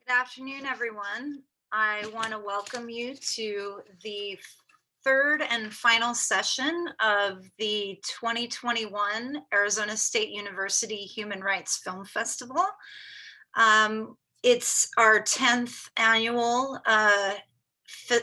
Good afternoon, everyone. I want to welcome you to the third and final session of the 2021 Arizona State University Human Rights Film Festival. It's our 10th annual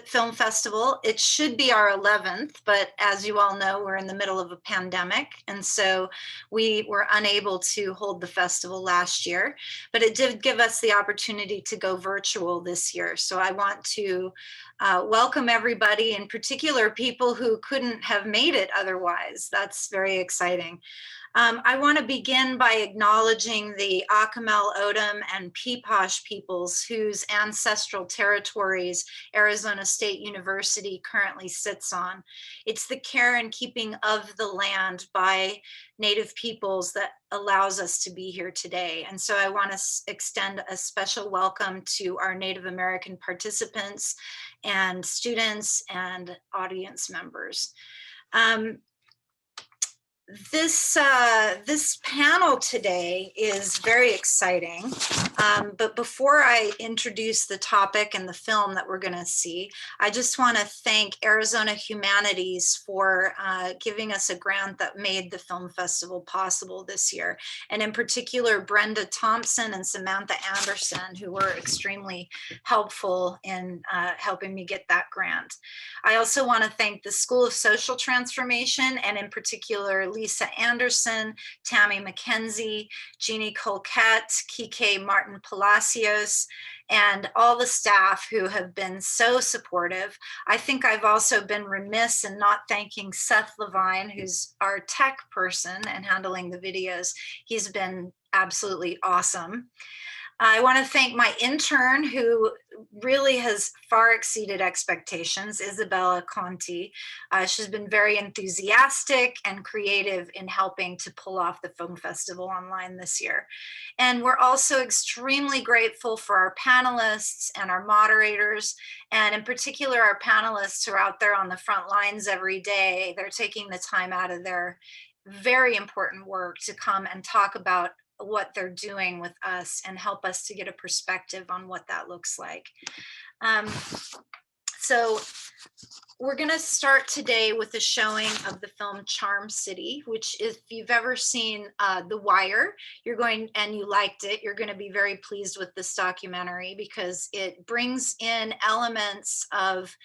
film festival. It should be our 11th, but as you all know, we're in the middle of a pandemic. And so we were unable to hold the festival last year, but it did give us the opportunity to go virtual this year. So I want to welcome everybody, in particular people who couldn't have made it otherwise. That's very exciting. I want to begin by acknowledging the Acamel, Odom, and Peeposh peoples whose ancestral territories Arizona State University currently sits on. It's the care and keeping of the land by Native peoples that allows us to be here today. And so I want to extend a special welcome to our Native American participants and students and audience members. This panel today is very exciting, but before I introduce the topic and the film that we're going to see, I just want to thank Arizona Humanities for giving us a grant that made the film festival possible this year, and in particular Brenda Thompson and Samantha Anderson, who were extremely helpful in helping me get that grant. I also want to thank the School of Social Transformation, and in particular Lisa Anderson, Tammy McKenzie, Jeannie Colquette, Kike Martin Palacios, and all the staff who have been so supportive. I think I've also been remiss in not thanking Seth Levine, who's our tech person and handling the videos. He's been absolutely awesome. I want to thank my intern, who really has far exceeded expectations, Isabella Conti. She's been very enthusiastic and creative in helping to pull off the film festival online this year. And we're also extremely grateful for our panelists and our moderators, and in particular, our panelists who are out there on the front lines every day. They're taking the time out of their very important work to come and talk about what they're doing with us and help us to get a perspective on what that looks like. So we're going to start today with a showing of the film Charm City, which if you've ever seen The Wire, and you liked it, you're going to be very pleased with this documentary because it brings in elements of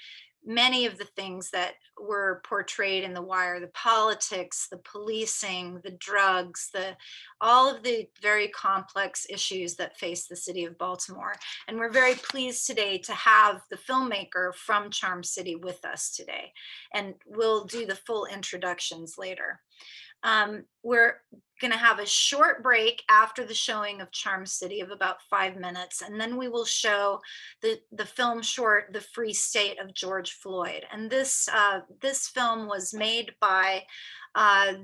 many of the things that were portrayed in The Wire: the politics, the policing, the drugs, all of the very complex issues that face the city of Baltimore. And we're very pleased today to have the filmmaker from Charm City with us today. And we'll do the full introductions later. We're going to have a short break after the showing of Charm City of about 5 minutes, and then we will show the film short, The Free State of George Floyd. And this film was made by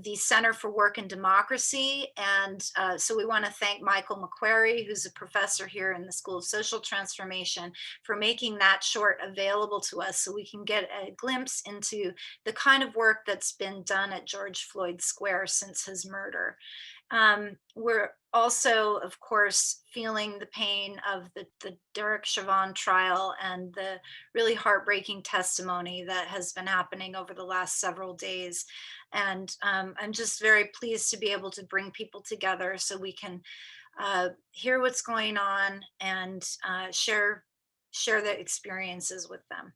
the Center for Work and Democracy. And so we want to thank Michael McQuarrie, who's a professor here in the School of Social Transformation, for making that short available to us so we can get a glimpse into the kind of work that's been done at George Floyd Square since his murder. We're also, of course, feeling the pain of the Derek Chauvin trial and the really heartbreaking testimony that has been happening over the last several days. And I'm just very pleased to be able to bring people together so we can hear what's going on and share the experiences with them.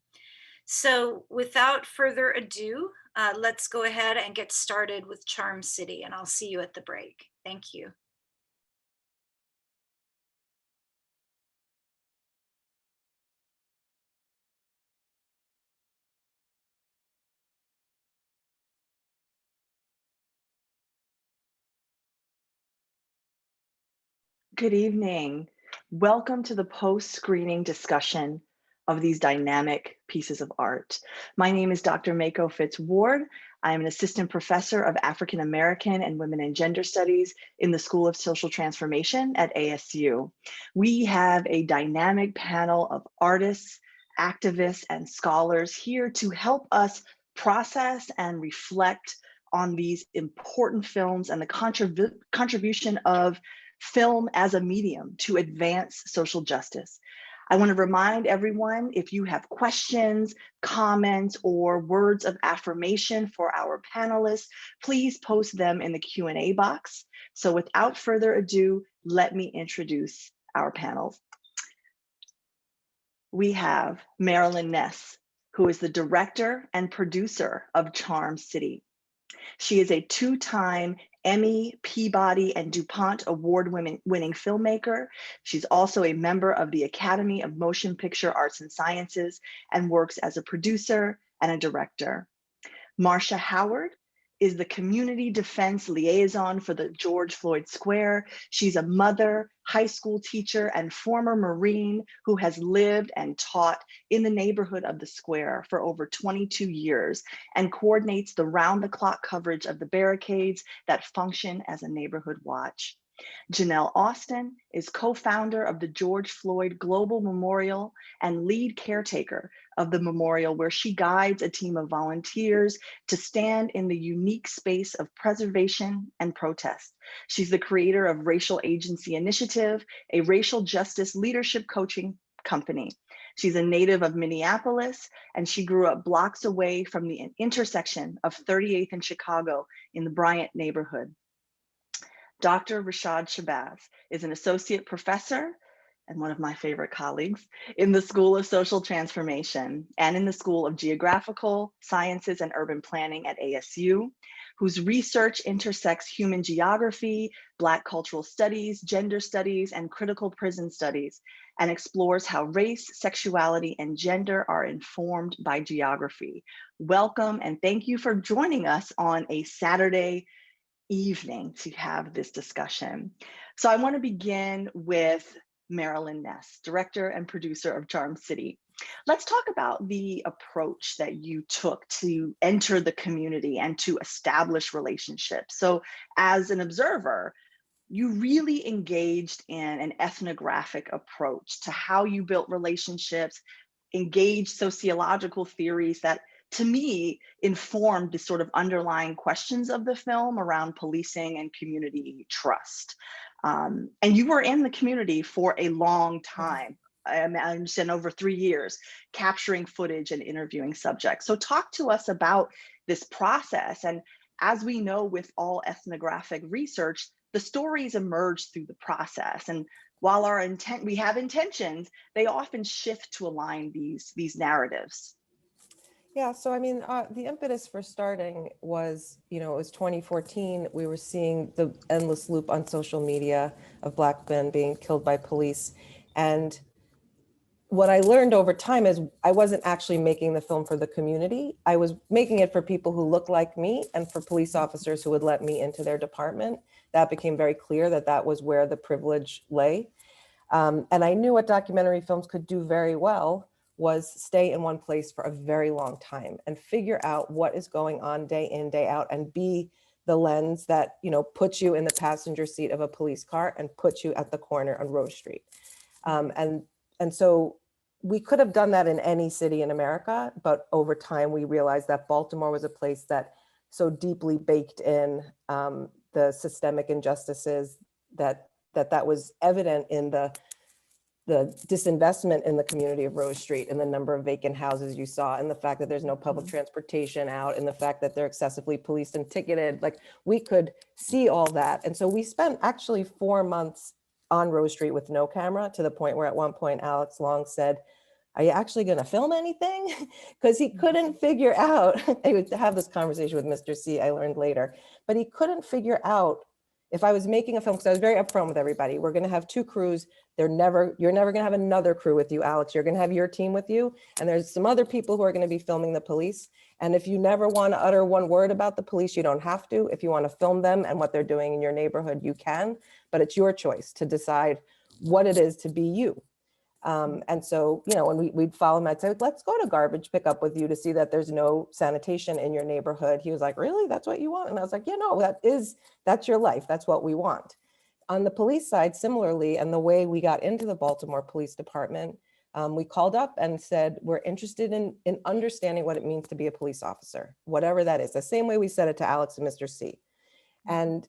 So without further ado, let's go ahead and get started with Charm City, and I'll see you at the break. Thank you. Good evening. Welcome to the post-screening discussion of these dynamic pieces of art. My name is Dr. Mako Fitz-Ward. I am an assistant professor of African American and Women and Gender Studies in the School of Social Transformation at ASU. We have a dynamic panel of artists, activists, and scholars here to help us process and reflect on these important films and the contribution of film as a medium to advance social justice. I want to remind everyone, if you have questions, comments, or words of affirmation for our panelists, please post them in the Q&A box. So without further ado, let me introduce our panels. We have Marilyn Ness, who is the director and producer of Charm City. She is a two-time Emmy, Peabody, and DuPont award-winning filmmaker. She's also a member of the Academy of Motion Picture Arts and Sciences and works as a producer and a director. Marcia Howard is the community defense liaison for the George Floyd Square. She's a mother, high school teacher, and former Marine who has lived and taught in the neighborhood of the square for over 22 years and coordinates the round-the-clock coverage of the barricades that function as a neighborhood watch. Janelle Austin is co-founder of the George Floyd Global Memorial and lead caretaker of the memorial, where she guides a team of volunteers to stand in the unique space of preservation and protest. She's the creator of Racial Agency Initiative, a racial justice leadership coaching company. She's a native of Minneapolis, and she grew up blocks away from the intersection of 38th and Chicago in the Bryant neighborhood. Dr. Rashad Shabazz is an associate professor and one of my favorite colleagues in the School of Social Transformation and in the School of Geographical Sciences and Urban Planning at ASU, whose research intersects human geography, Black cultural studies, gender studies, and critical prison studies, and explores how race, sexuality, and gender are informed by geography. Welcome, and thank you for joining us on a Saturday evening to have this discussion. So I want to begin with Marilyn Ness, director and producer of Charm City. Let's talk about the approach that you took to enter the community and to establish relationships. So as an observer, you really engaged in an ethnographic approach to how you built relationships, engaged sociological theories that, to me, informed the sort of underlying questions of the film around policing and community trust. And you were in the community for a long time. I understand over 3 years, capturing footage and interviewing subjects. So talk to us about this process. And as we know with all ethnographic research, the stories emerge through the process. And while we have intentions, they often shift to align these narratives. Yeah, so I mean, the impetus for starting was, it was 2014. We were seeing the endless loop on social media of Black men being killed by police. And what I learned over time is I wasn't actually making the film for the community. I was making it for people who looked like me and for police officers who would let me into their department. That became very clear that was where the privilege lay. And I knew what documentary films could do very well was stay in one place for a very long time and figure out what is going on day in, day out, and be the lens that, puts you in the passenger seat of a police car and puts you at the corner on Rose Street. And so we could have done that in any city in America, but over time we realized that Baltimore was a place that so deeply baked in the systemic injustices that was evident in the disinvestment in the community of Rose Street and the number of vacant houses you saw, and the fact that there's no public transportation out, and the fact that they're excessively policed and ticketed. Like, we could see all that. And so we spent actually 4 months on Rose Street with no camera, to the point where at one point Alex Long said, "Are you actually going to film anything?" Because he couldn't figure out, I would have this conversation with Mr. C, I learned later, but he couldn't figure out if I was making a film, because I was very upfront with everybody. We're going to have 2 crews. You're never going to have another crew with you, Alex. You're going to have your team with you. And there's some other people who are going to be filming the police. And if you never want to utter one word about the police, you don't have to. If you want to film them and what they're doing in your neighborhood, you can. But it's your choice to decide what it is to be you. And so, when we'd follow him, I'd say, "Let's go to garbage pickup with you to see that there's no sanitation in your neighborhood." He was like, "Really? That's what you want?" And I was like, "Yeah, no, that's your life. That's what we want." On the police side, similarly, and the way we got into the Baltimore Police Department, we called up and said, "We're interested in understanding what it means to be a police officer, whatever that is." The same way we said it to Alex and Mr. C. And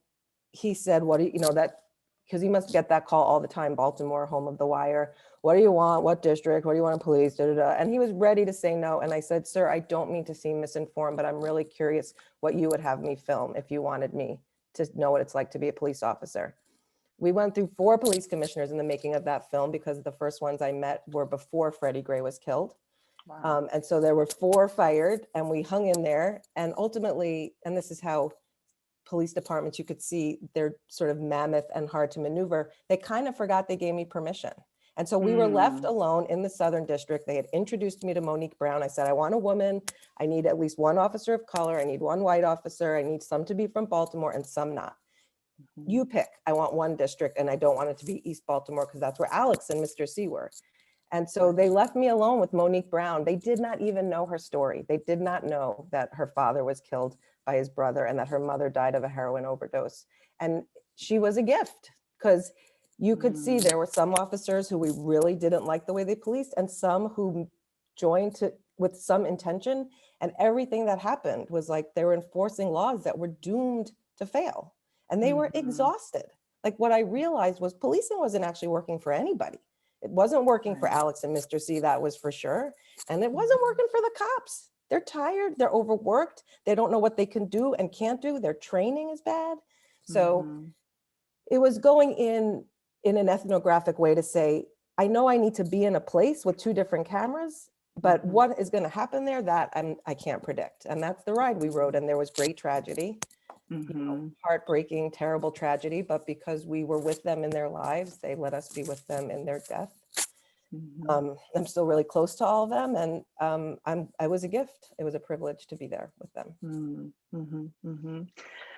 he said, "What do you know that?" because he must get that call all the time, Baltimore, home of the wire. What do you want? What district? What do you want to police? Da, da, da. And he was ready to say no. And I said, sir, I don't mean to seem misinformed, but I'm really curious what you would have me film if you wanted me to know what it's like to be a police officer. We went through 4 police commissioners in the making of that film, because the first ones I met were before Freddie Gray was killed. Wow. And so there were 4 fired, and we hung in there. And ultimately, and this is how police departments, you could see they're sort of mammoth and hard to maneuver. They kind of forgot they gave me permission. And so we were left alone in the Southern District. They had introduced me to Monique Brown. I said, I want a woman. I need at least 1 officer of color. I need 1 white officer. I need some to be from Baltimore and some not. You pick. I want 1 district, and I don't want it to be East Baltimore, because that's where Alex and Mr. C were. And so they left me alone with Monique Brown. They did not even know her story. They did not know that her father was killed by his brother and that her mother died of a heroin overdose. And she was a gift, because you could see there were some officers who we really didn't like the way they policed, and some who joined with some intention. And everything that happened was like they were enforcing laws that were doomed to fail. And they were exhausted. Like, what I realized was policing wasn't actually working for anybody. It wasn't working for Alex and Mr. C, that was for sure. And it wasn't working for the cops. They're tired, they're overworked, they don't know what they can do and can't do, their training is bad. So it was going in an ethnographic way to say, I know I need to be in a place with 2 different cameras, but what is gonna happen there, that I can't predict. And that's the ride we rode, and there was great tragedy. You know, heartbreaking, terrible tragedy, but because we were with them in their lives, they let us be with them in their death. I'm still really close to all of them, and I was a gift. It was a privilege to be there with them.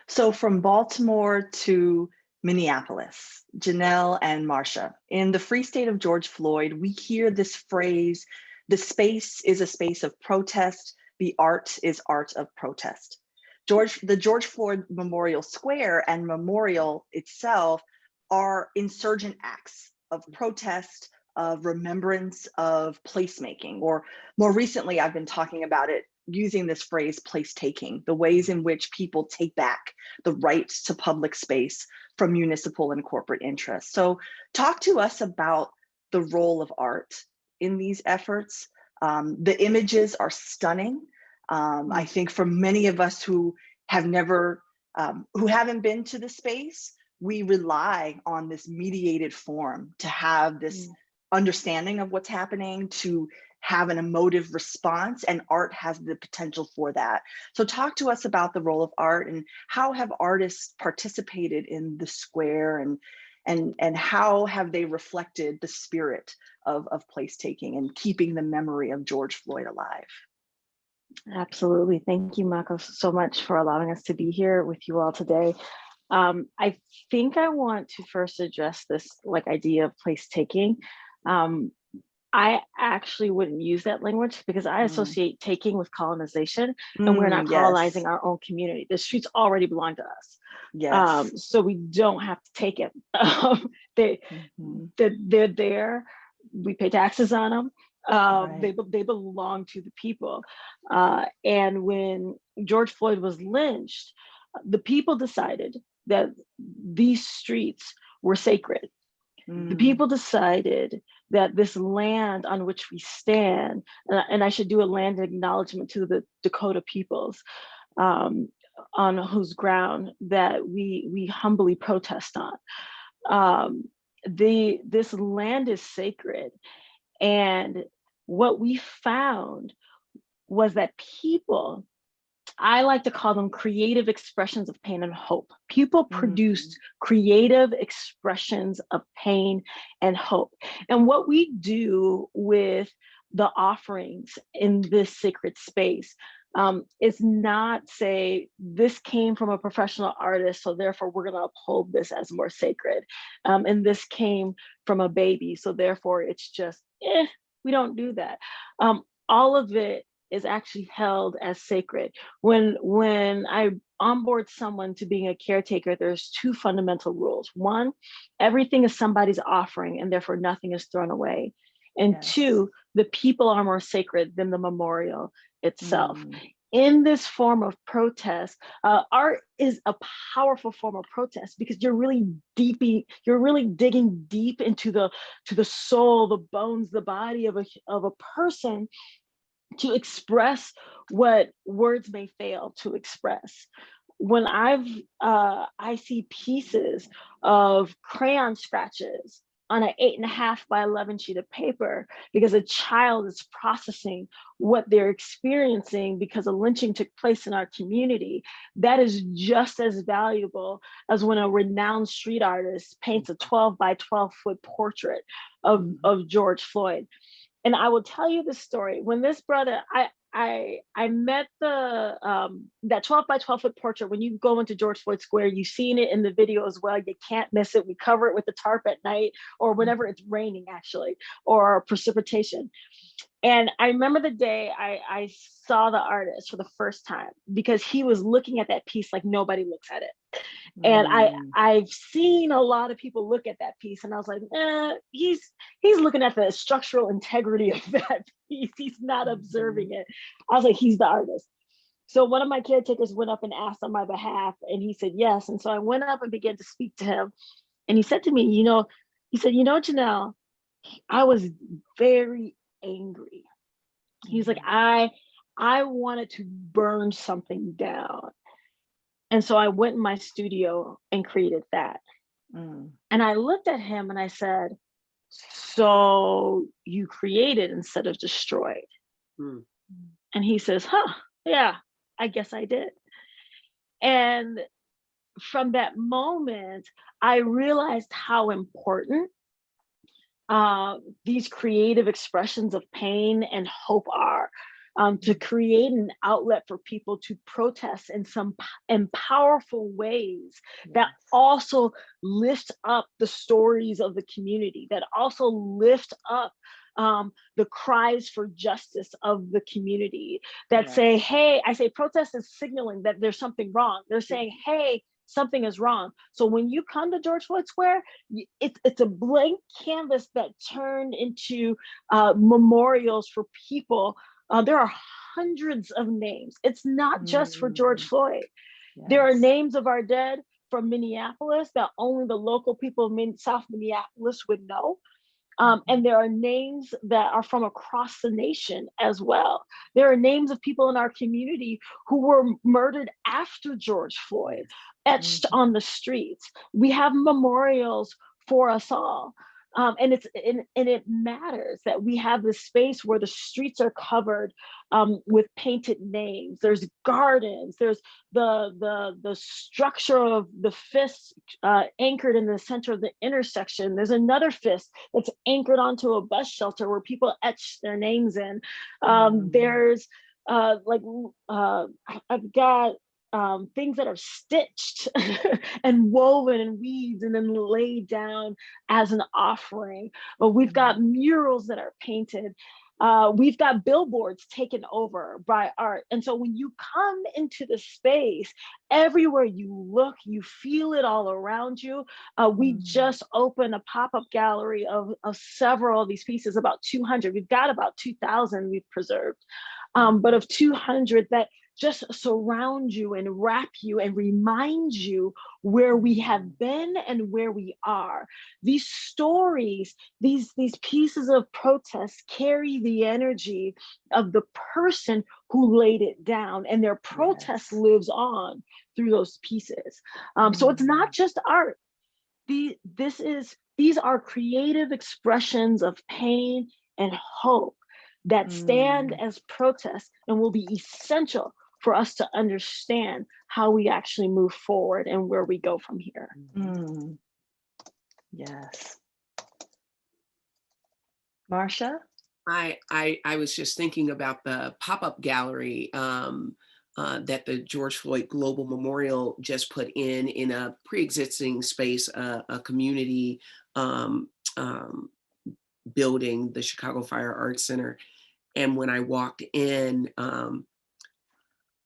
So from Baltimore to Minneapolis, Janelle and Marcia, in the Free State of George Floyd, we hear this phrase, the space is a space of protest, the art is art of protest. The George Floyd Memorial Square and memorial itself are insurgent acts of protest, of remembrance, of placemaking, or more recently, I've been talking about it using this phrase, place taking, the ways in which people take back the rights to public space from municipal and corporate interests. So talk to us about the role of art in these efforts. The images are stunning. I think for many of us who have never, who haven't been to the space, we rely on this mediated form to have this understanding of what's happening, to have an emotive response, and art has the potential for that. So talk to us about the role of art, and how have artists participated in the square, and how have they reflected the spirit of place taking and keeping the memory of George Floyd alive? Absolutely. Thank you, Mako, so much for allowing us to be here with you all today. I think I want to first address this idea of place taking. I actually wouldn't use that language, because I associate taking with colonization, and we're not colonizing our own community. The streets already belong to us. Yes. So we don't have to take it. They're there. We pay taxes on them. They belong to the people. And when George Floyd was lynched, the people decided that these streets were sacred. The people decided that this land on which we stand, and I should do a land acknowledgement to the Dakota peoples, on whose ground that we humbly protest on. This land is sacred. And what we found was that people, I like to call them creative expressions of pain and hope. People produced creative expressions of pain and hope. And what we do with the offerings in this sacred space is not say, this came from a professional artist, so therefore we're going to uphold this as more sacred. And this came from a baby, so therefore it's just, we don't do that. All of it is actually held as sacred. When I onboard someone to being a caretaker, there's 2 fundamental rules. 1, everything is somebody's offering, and therefore nothing is thrown away. And 2, the people are more sacred than the memorial itself. in this form of protest, art is a powerful form of protest because you're really digging deep into the soul, the bones, the body of a person to express what words may fail to express. When I see pieces of crayon scratches on an 8.5 by 11 sheet of paper because a child is processing what they're experiencing because a lynching took place in our community, that is just as valuable as when a renowned street artist paints a 12 by 12 foot portrait of George Floyd. And I will tell you the story. When this brother, I met that 12 by 12 foot portrait. When you go into George Floyd Square, you've seen it in the video as well. You can't miss it. We cover it with the tarp at night or whenever it's raining, actually, or precipitation. And I remember the day I saw the artist for the first time because he was looking at that piece like nobody looks at it. And I've seen a lot of people look at that piece and I was like, he's looking at the structural integrity of that piece. He's not observing it. I was like, he's the artist. So one of my caretakers went up and asked on my behalf and he said, yes. And so I went up and began to speak to him. And he said to me, Janelle, I was very angry. He's like, I wanted to burn something down. And so I went in my studio and created that. And I looked at him and I said, so you created instead of destroyed? And he says, yeah, I guess I did. And from that moment, I realized how important these creative expressions of pain and hope are. To create an outlet for people to protest in powerful ways that also lift up the stories of the community, that also lift up the cries for justice of the community, that say, hey, I say protest is signaling that there's something wrong. They're saying, hey, something is wrong. So when you come to George Floyd Square, it's a blank canvas that turned into memorials for people. There are hundreds of names. It's not just for George Floyd. Yes. There are names of our dead from Minneapolis that only the local people of South Minneapolis would know. And there are names that are from across the nation as well. There are names of people in our community who were murdered after George Floyd, etched on the streets. We have memorials for us all. And it matters that we have this space where the streets are covered with painted names. There's gardens. There's the structure of the fist anchored in the center of the intersection. There's another fist that's anchored onto a bus shelter where people etch their names in. There's I've got things that are stitched and woven and weaved and then laid down as an offering. But we've got murals that are painted. We've got billboards taken over by art. And so when you come into the space, everywhere you look, you feel it all around you. We just opened a pop-up gallery of several of these pieces, about 200. We've got about 2,000 we've preserved, but of 200 that just surround you and wrap you and remind you where we have been and where we are. These stories, these pieces of protest carry the energy of the person who laid it down, and their protest lives on through those pieces. So it's not just art. These are creative expressions of pain and hope that stand as protests and will be essential for us to understand how we actually move forward and where we go from here. Yes. Marcia? I was just thinking about the pop-up gallery that the George Floyd Global Memorial just put in a pre-existing space, a community building, the Chicago Fire Arts Center. And when I walked in,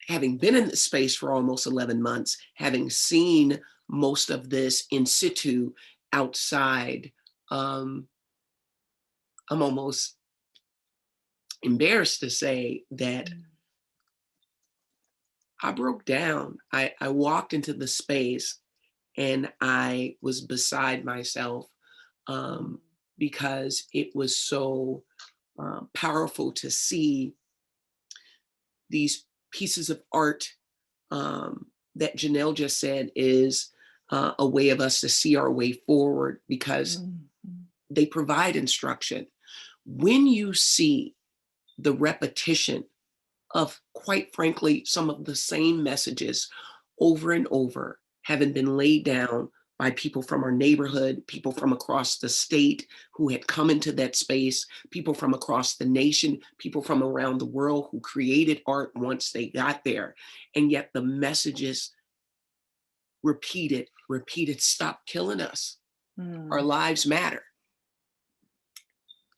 having been in the space for almost 11 months, having seen most of this in situ outside, I'm almost embarrassed to say that I broke down. I walked into the space and I was beside myself, because it was so powerful to see these pieces of art, that Janelle just said is a way of us to see our way forward, because they provide instruction. When you see the repetition of, quite frankly, some of the same messages over and over, having been laid down by people from our neighborhood, people from across the state who had come into that space, people from across the nation, people from around the world who created art once they got there. And yet the messages repeated, stop killing us. Our lives matter.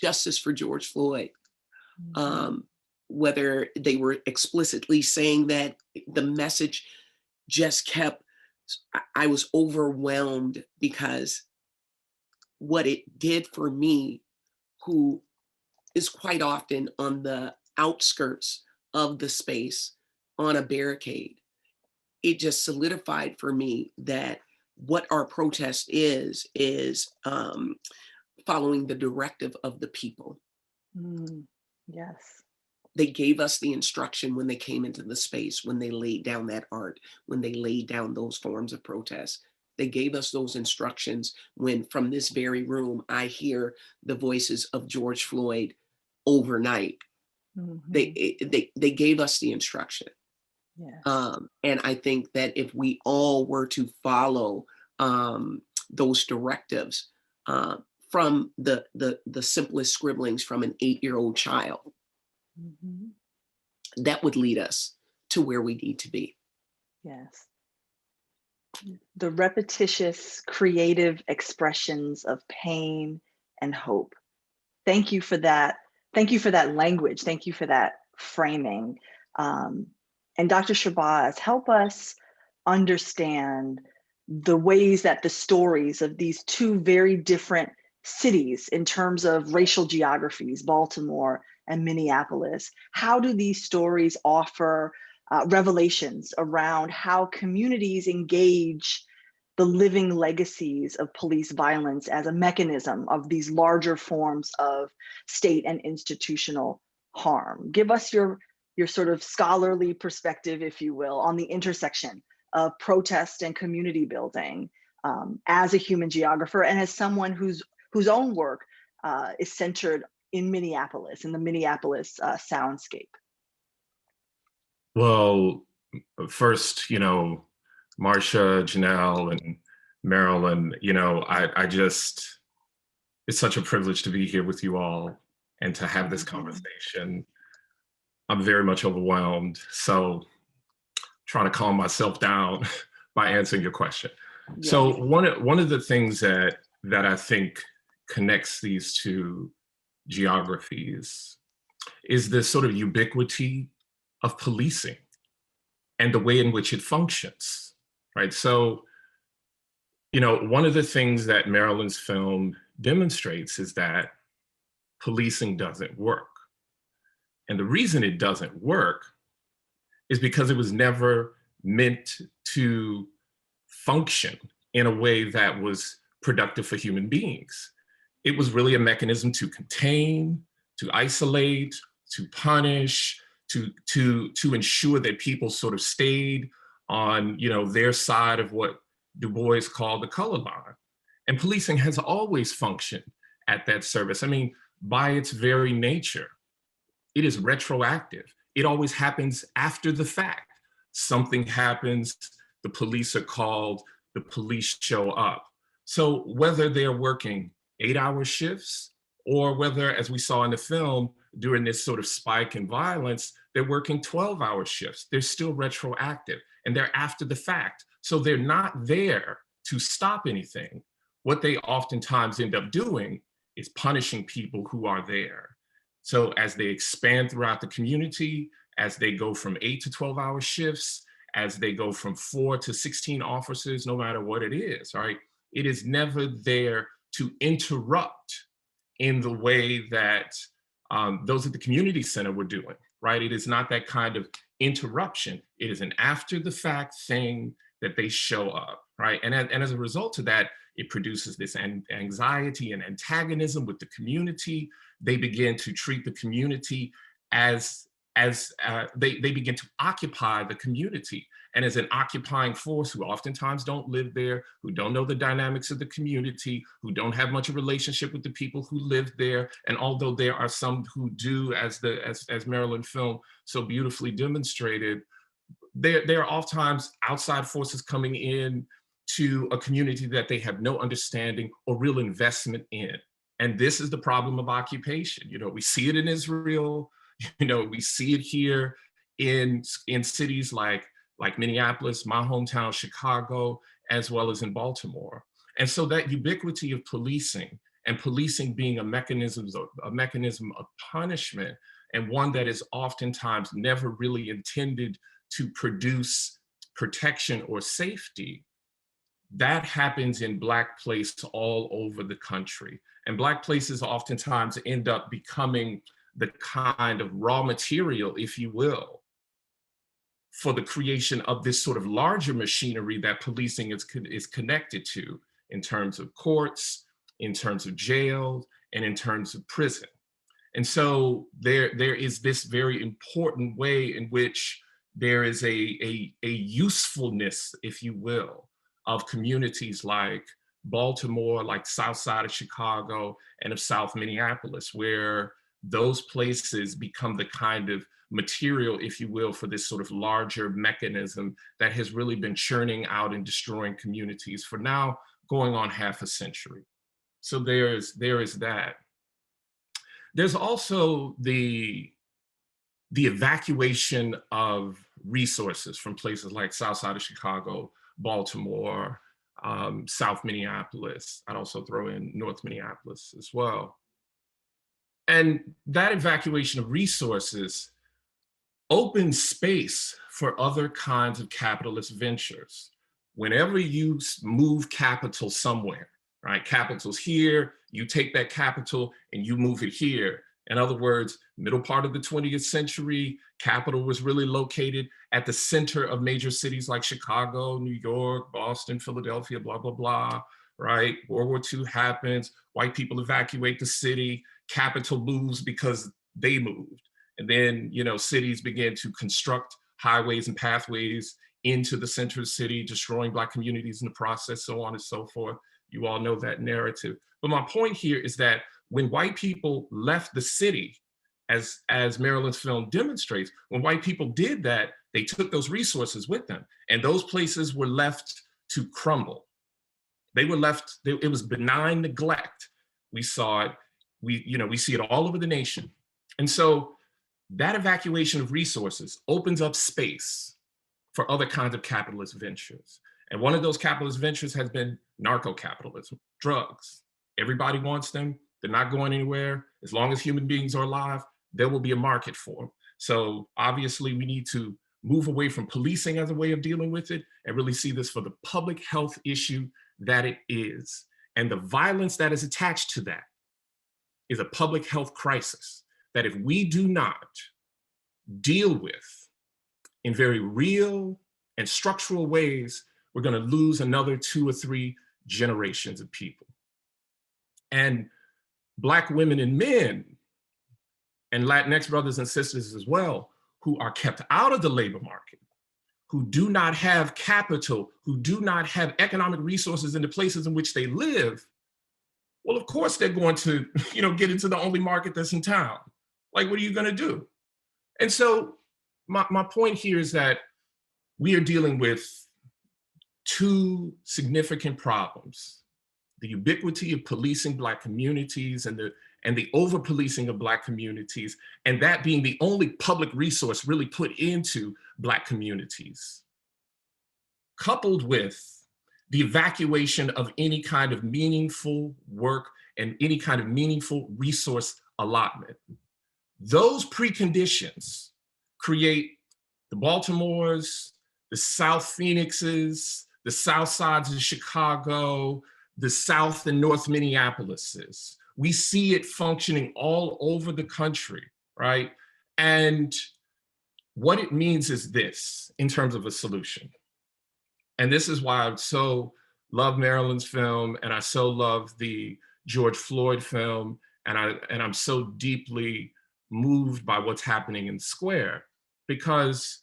Justice for George Floyd. Whether they were explicitly saying that, the message just kept, I was overwhelmed, because what it did for me, who is quite often on the outskirts of the space on a barricade, it just solidified for me that what our protest is following the directive of the people. Yes. They gave us the instruction when they came into the space, when they laid down that art, when they laid down those forms of protest. They gave us those instructions when, from this very room, I hear the voices of George Floyd overnight. They gave us the instruction. Yes. And I think that if we all were to follow those directives, from the simplest scribblings from an 8-year-old child, that would lead us to where we need to be. Yes. The repetitious, creative expressions of pain and hope. Thank you for that. Thank you for that language. Thank you for that framing. And Dr. Shabazz, help us understand the ways that the stories of these two very different cities in terms of racial geographies, Baltimore and Minneapolis, how do these stories offer revelations around how communities engage the living legacies of police violence as a mechanism of these larger forms of state and institutional harm? Give us your sort of scholarly perspective, if you will, on the intersection of protest and community building, as a human geographer and as someone whose own work is centered in Minneapolis, in the Minneapolis soundscape. Well, first, Marcia, Janelle, and Marilyn, I just, it's such a privilege to be here with you all and to have this conversation. I'm very much overwhelmed, so trying to calm myself down by answering your question. Yes. So one of the things that I think connects these two geographies is this sort of ubiquity of policing and the way in which it functions, right? So, one of the things that Marilyn's film demonstrates is that policing doesn't work. And the reason it doesn't work is because it was never meant to function in a way that was productive for human beings. It was really a mechanism to contain, to isolate, to punish, to ensure that people sort of stayed on, their side of what Du Bois called the color line. And policing has always functioned at that service. I mean, by its very nature, it is retroactive. It always happens after the fact. Something happens, the police are called, the police show up. So whether they're working 8-hour shifts or whether, as we saw in the film, during this sort of spike in violence, they're working 12-hour shifts, they're still retroactive and they're after the fact. So they're not there to stop anything. What they oftentimes end up doing is punishing people who are there. So as they expand throughout the community, as they go from 8 to 12-hour shifts, as they go from 4 to 16 officers, no matter what it is, right? It is never there to interrupt in the way that those at the community center were doing, right? It is not that kind of interruption. It is an after the fact thing that they show up, right? And as a result of that, it produces this anxiety and antagonism with the community. They begin to treat the community as they begin to occupy the community, and as an occupying force who oftentimes don't live there, who don't know the dynamics of the community, who don't have much of a relationship with the people who live there. And although there are some who do, as Maryland film so beautifully demonstrated, there are oftentimes outside forces coming in to a community that they have no understanding or real investment in. And this is the problem of occupation. You know, we see it in Israel, you know, we see it here in cities like Minneapolis, my hometown, Chicago, as well as in Baltimore. And so that ubiquity of policing, and policing being a mechanism of punishment, and one that is oftentimes never really intended to produce protection or safety, that happens in Black places all over the country. And Black places oftentimes end up becoming the kind of raw material, if you will, for the creation of this sort of larger machinery that policing is connected to, in terms of courts, in terms of jail, and in terms of prison. And so there is this very important way in which there is a usefulness, if you will, of communities like Baltimore, like South Side of Chicago, and of South Minneapolis, where those places become the kind of material, if you will, for this sort of larger mechanism that has really been churning out and destroying communities for now going on half a century. So there is that. There's also the evacuation of resources from places like South Side of Chicago, Baltimore, South Minneapolis. I'd also throw in North Minneapolis as well. And that evacuation of resources opens space for other kinds of capitalist ventures. Whenever you move capital somewhere, right? Capital's here, you take that capital and you move it here. In other words, middle part of the 20th century, capital was really located at the center of major cities like Chicago, New York, Boston, Philadelphia, blah, blah, blah, right? World War II happens, white people evacuate the city, capital moves because they moved. And then, you know, cities began to construct highways and pathways into the center of the city, destroying Black communities in the process, so on and so forth. You all know that narrative. But my point here is that when white people left the city, as Maryland's film demonstrates, when white people did that, they took those resources with them, and those places were left to crumble. They were left, it was benign neglect. We saw it, we see it all over the nation. And so that evacuation of resources opens up space for other kinds of capitalist ventures. And one of those capitalist ventures has been narco-capitalism, drugs. Everybody wants them. They're not going anywhere. As long as human beings are alive, there will be a market for them. So obviously we need to move away from policing as a way of dealing with it and really see this for the public health issue that it is. And the violence that is attached to that is a public health crisis that if we do not deal with in very real and structural ways, we're going to lose another 2 or 3 generations of people. And Black women and men, and Latinx brothers and sisters as well, who are kept out of the labor market, who do not have capital, who do not have economic resources in the places in which they live, well, of course they're going to, get into the only market that's in town. Like, what are you going to do? And so my point here is that we are dealing with 2 significant problems: the ubiquity of policing Black communities and the over-policing of Black communities, and that being the only public resource really put into Black communities, coupled with the evacuation of any kind of meaningful work and any kind of meaningful resource allotment. Those preconditions create the Baltimores, the South Phoenixes, the South Sides of Chicago, the South and North Minneapolises. We see it functioning all over the country, right? And what it means is this in terms of a solution. And this is why I so love Marilyn's film, and I so love the George Floyd film, and I'm so deeply moved by what's happening in the square, because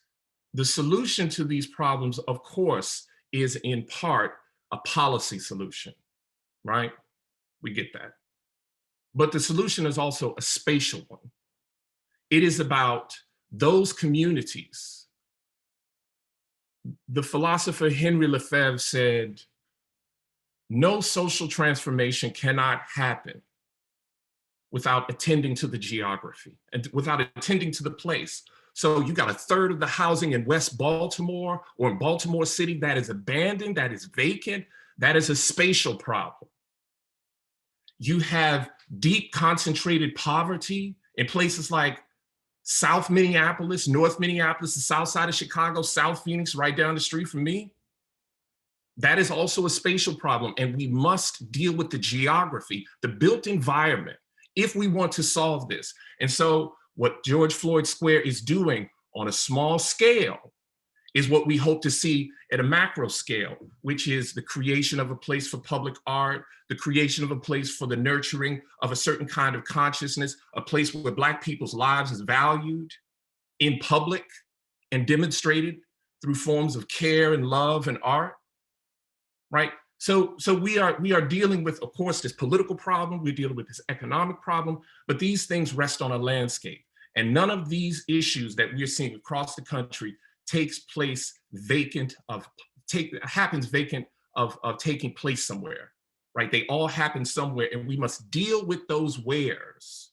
the solution to these problems, of course, is in part a policy solution, right? We get that. But the solution is also a spatial one. It is about those communities. The philosopher Henry Lefebvre said, no social transformation cannot happen without attending to the geography and without attending to the place. So you got a third of the housing in West Baltimore or in Baltimore City that is abandoned, that is vacant. That is a spatial problem. You have deep concentrated poverty in places like South Minneapolis, North Minneapolis, the south side of Chicago, South Phoenix, right down the street from me. That is also a spatial problem, and we must deal with the geography, the built environment, if we want to solve this. And so what George Floyd Square is doing on a small scale is what we hope to see at a macro scale, which is the creation of a place for public art, the creation of a place for the nurturing of a certain kind of consciousness, a place where Black people's lives is valued in public and demonstrated through forms of care and love and art, right? So we are dealing with, of course, this political problem, we're dealing with this economic problem, but these things rest on a landscape. And none of these issues that we're seeing across the country happens vacant of taking place somewhere, right? They all happen somewhere, and we must deal with those wheres.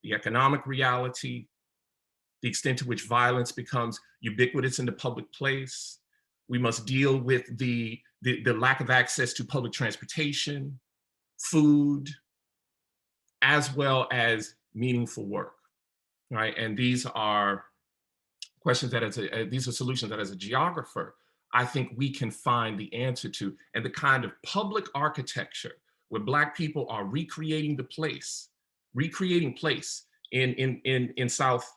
The economic reality, the extent to which violence becomes ubiquitous in the public place. We must deal with the lack of access to public transportation, food, as well as meaningful work, right? And these are questions that these are solutions that as a geographer, I think we can find the answer to, and the kind of public architecture where Black people are recreating place in South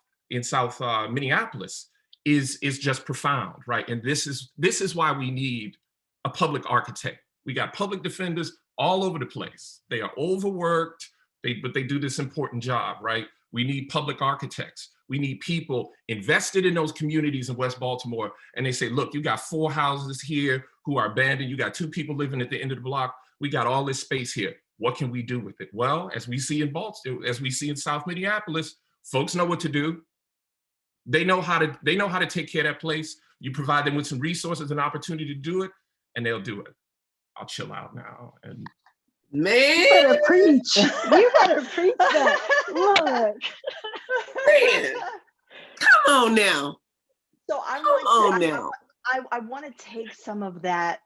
Minneapolis is just profound, right? And this is why we need a public architect. We got public defenders all over the place. They are overworked, but they do this important job, right? We need public architects. We need people invested in those communities in West Baltimore. And they say, look, you got 4 houses here who are abandoned. You got 2 people living at the end of the block. We got all this space here. What can we do with it? Well, as we see in Baltimore, as we see in South Minneapolis, folks know what to do. They know how to take care of that place. You provide them with some resources and opportunity to do it, and they'll do it. I'll chill out now. And man, You better preach. You better preach that. Look. man, come on now. So I want to take some of that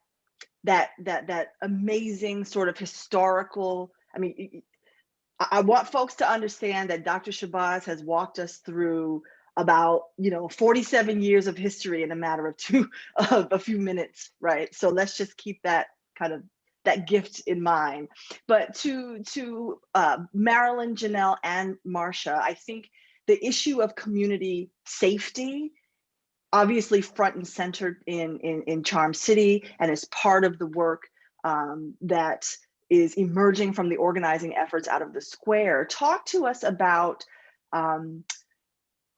amazing sort of historical. I mean, I want folks to understand that Dr. Shabazz has walked us through about 47 years of history in a matter of a few minutes, right? So let's just keep that kind of that gift in mind. But to Marilyn, Janelle, and Marcia, I think the issue of community safety, obviously front and center in Charm City, and is part of the work that is emerging from the organizing efforts out of the square. Talk to us about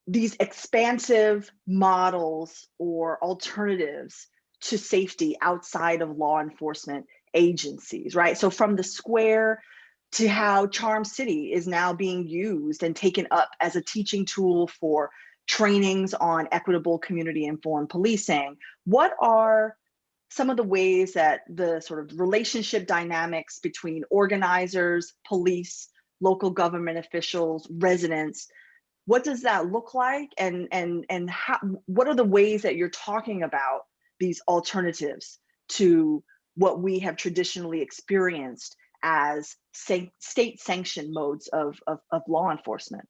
these expansive models or alternatives to safety outside of law enforcement agencies, right? So from the square to how Charm City is now being used and taken up as a teaching tool for trainings on equitable community-informed policing. What are some of the ways that the sort of relationship dynamics between organizers, police, local government officials, residents, what does that look like? And how, what are the ways that you're talking about these alternatives to what we have traditionally experienced as state-sanctioned modes of law enforcement?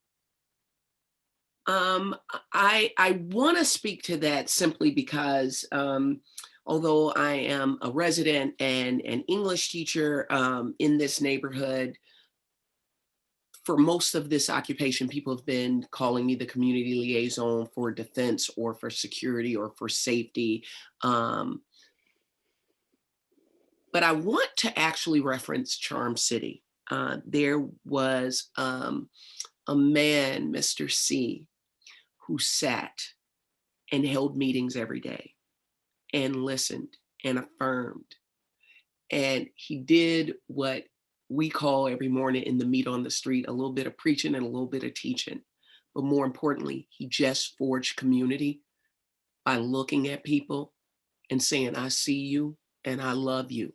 I want to speak to that simply because although I am a resident and an English teacher in this neighborhood, for most of this occupation, people have been calling me the community liaison for defense or for security or for safety. But I want to actually reference Charm City. There was a man, Mr. C, who sat and held meetings every day and listened and affirmed. And he did what we call every morning in the meet on the street, a little bit of preaching and a little bit of teaching. But more importantly, he just forged community by looking at people and saying, I see you and I love you.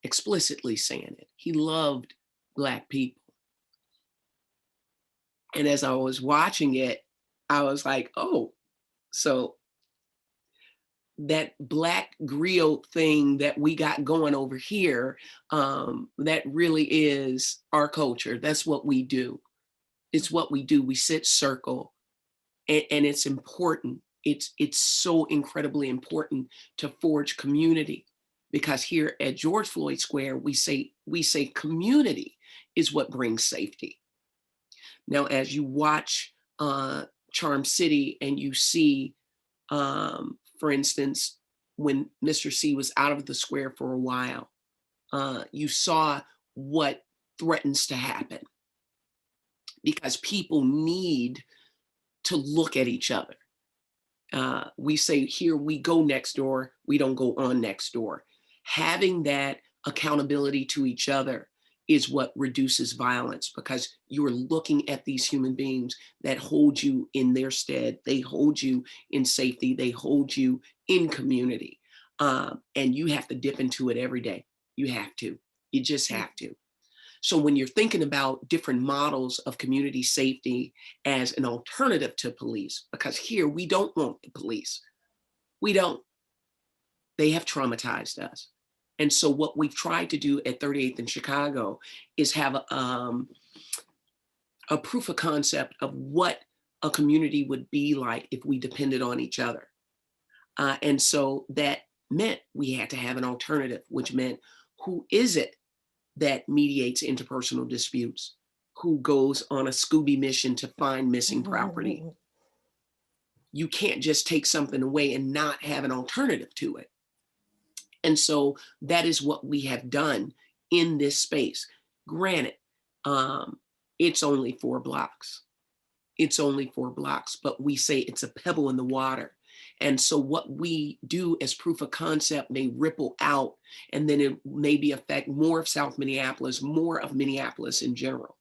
Explicitly saying it. He loved Black people. And as I was watching it, I was like, oh, so that Black griot thing that we got going over here, that really is our culture. That's what we do. It's what we do. We sit circle, and it's important. It's so incredibly important to forge community, because here at George Floyd Square, we say community is what brings safety. Now, as you watch Charm City and you see, for instance, when Mr. C was out of the square for a while, you saw what threatens to happen, because people need to look at each other. We say here, we go next door, we don't go on next door. Having that accountability to each other is what reduces violence, because you're looking at these human beings that hold you in their stead. They hold you in safety. They hold you in community. And you have to dip into it every day. You have to. You just have to. So when you're thinking about different models of community safety as an alternative to police, because here we don't want the police. We don't. They have traumatized us. And so what we've tried to do at 38th in Chicago is have a proof of concept of what a community would be like if we depended on each other. And so that meant we had to have an alternative, which meant, who is it that mediates interpersonal disputes? Who goes on a Scooby mission to find missing property? You can't just take something away and not have an alternative to it. And so that is what we have done in this space. Granted, it's only 4 blocks. It's only 4 blocks, but we say it's a pebble in the water. And so what we do as proof of concept may ripple out, and then it maybe affect more of South Minneapolis, more of Minneapolis in general,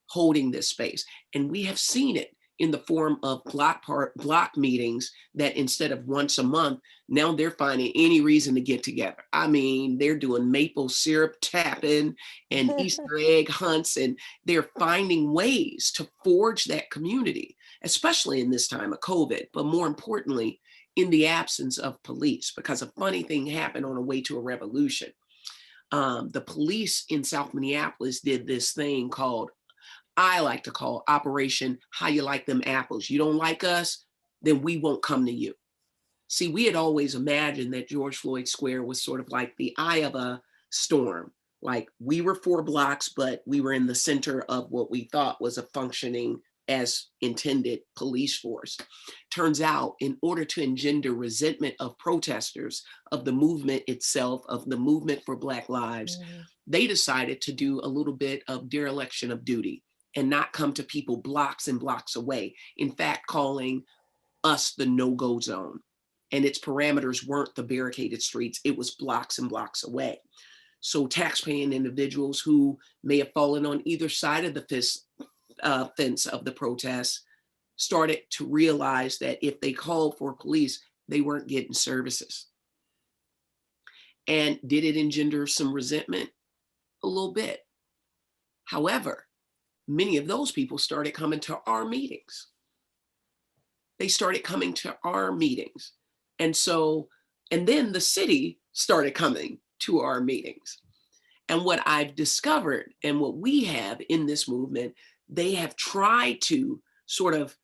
holding this space. And we have seen it in the form of block meetings that instead of once a month, now they're finding any reason to get together. I mean, they're doing maple syrup tapping and Easter egg hunts, and they're finding ways to forge that community, especially in this time of COVID, but more importantly, in the absence of police, because a funny thing happened on the way to a revolution. The police in South Minneapolis did this thing called, I like to call Operation How You Like Them Apples. You don't like us, then we won't come to you. See, we had always imagined that George Floyd Square was sort of like the eye of a storm. Like, we were 4 blocks, but we were in the center of what we thought was a functioning as intended police force. Turns out, in order to engender resentment of protesters, of the movement itself, of the movement for Black lives, they decided to do a little bit of dereliction of duty and not come to people blocks and blocks away. In fact, calling us the no-go zone. And its parameters weren't the barricaded streets, it was blocks and blocks away. So taxpaying individuals who may have fallen on either side of the fence of the protests started to realize that if they called for police, they weren't getting services. And did it engender some resentment? A little bit. However, many of those people started coming to our meetings. They started coming to our meetings. And then the city started coming to our meetings. And what I've discovered and what we have in this movement, they have tried to sort of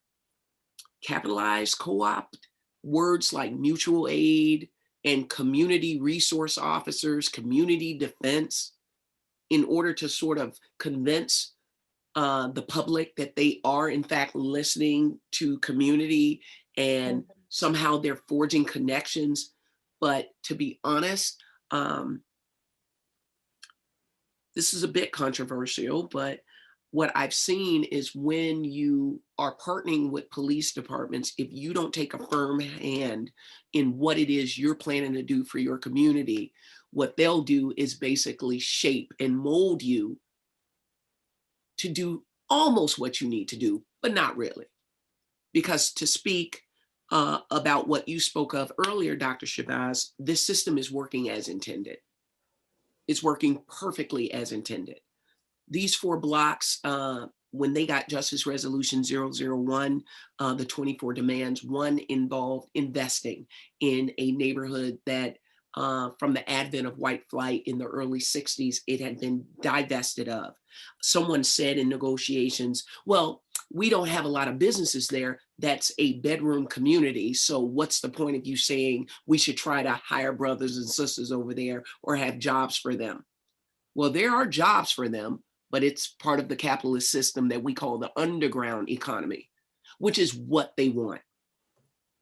capitalize, co-opt words like mutual aid and community resource officers, community defense, in order to sort of convince the public that they are in fact listening to community and somehow they're forging connections. But to be honest, this is a bit controversial, but what I've seen is when you are partnering with police departments, if you don't take a firm hand in what it is you're planning to do for your community, what they'll do is basically shape and mold you to do almost what you need to do, but not really. Because to speak about what you spoke of earlier, Dr. Shabazz, this system is working as intended. It's working perfectly as intended. These 4 blocks, when they got Justice Resolution 001, the 24 demands, one involved investing in a neighborhood that from the advent of white flight in the early 60s, it had been divested of. Someone said in negotiations, well, we don't have a lot of businesses there. That's a bedroom community. So what's the point of you saying we should try to hire brothers and sisters over there or have jobs for them? Well, there are jobs for them, but it's part of the capitalist system that we call the underground economy, which is what they want.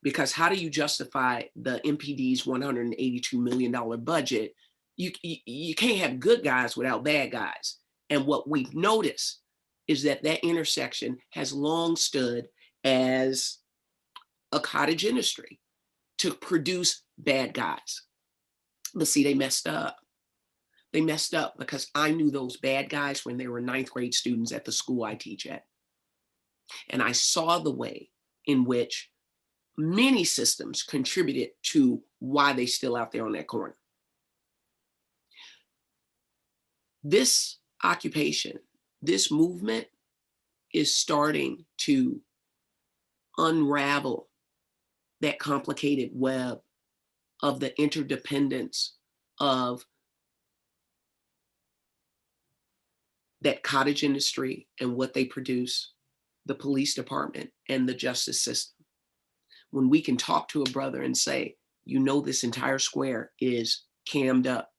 Because how do you justify the MPD's $182 million budget? You can't have good guys without bad guys. And what we've noticed is that that intersection has long stood as a cottage industry to produce bad guys. But see, they messed up. They messed up because I knew those bad guys when they were 9th grade students at the school I teach at. And I saw the way in which many systems contributed to why they still out there on that corner. This occupation, this movement is starting to unravel that complicated web of the interdependence of that cottage industry and what they produce, the police department and the justice system. When we can talk to a brother and say, you know, this entire square is cammed up.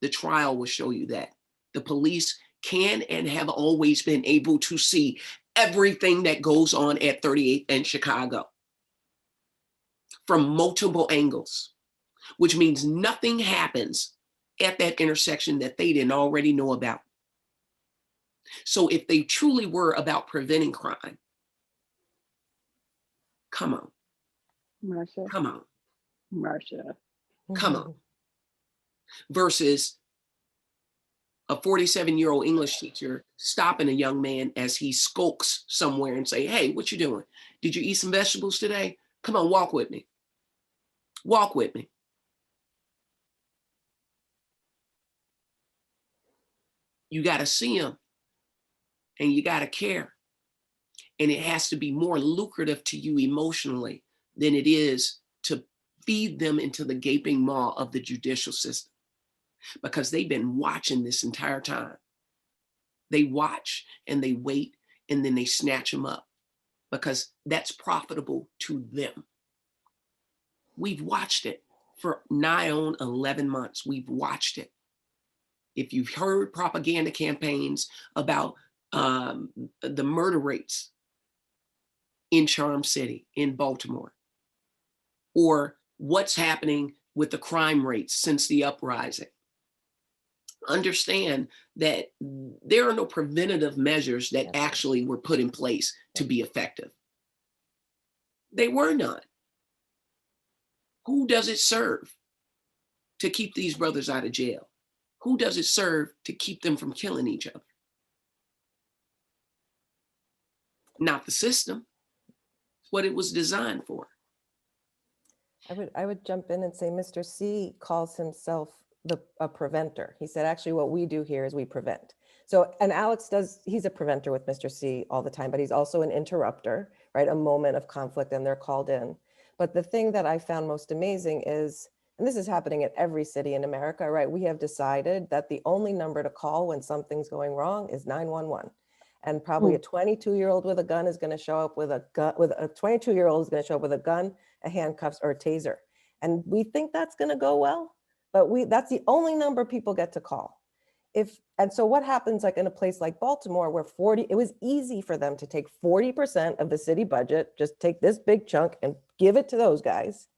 The trial will show you that. The police can and have always been able to see everything that goes on at 38th and Chicago from multiple angles, which means nothing happens at that intersection that they didn't already know about. So if they truly were about preventing crime, come on. Marcia, Come on. Marcia. Come on. Versus a 47-year-old English teacher stopping a young man as he skulks somewhere and say, hey, what you doing? Did you eat some vegetables today? Come on, walk with me. Walk with me. You got to see him and you got to care. And it has to be more lucrative to you emotionally than it is to feed them into the gaping maw of the judicial system, because they've been watching this entire time. They watch and they wait and then they snatch them up because that's profitable to them. We've watched it for nigh on 11 months. We've watched it. If you've heard propaganda campaigns about the murder rates in Charm City, in Baltimore, or what's happening with the crime rates since the uprising, understand that there are no preventative measures that actually were put in place to be effective. They were none. Who does it serve to keep these brothers out of jail? Who does it serve to keep them from killing each other? Not the system. It's what it was designed for. I would jump in and say Mr. C calls himself a preventer. He said, actually, what we do here is we prevent. So, and Alex he's a preventer with Mr. C all the time, but he's also an interrupter, right? A moment of conflict and they're called in. But the thing that I found most amazing is, and this is happening in every city in America, right? We have decided that the only number to call when something's going wrong is 911. And probably a 22-year-old with a gun is going to show up with a gun, with a 22-year-old is going to show up with a gun, a handcuffs, or a taser. And we think that's going to go well, but that's the only number people get to call. and so what happens like in a place like Baltimore where it was easy for them to take 40% of the city budget, just take this big chunk and give it to those guys.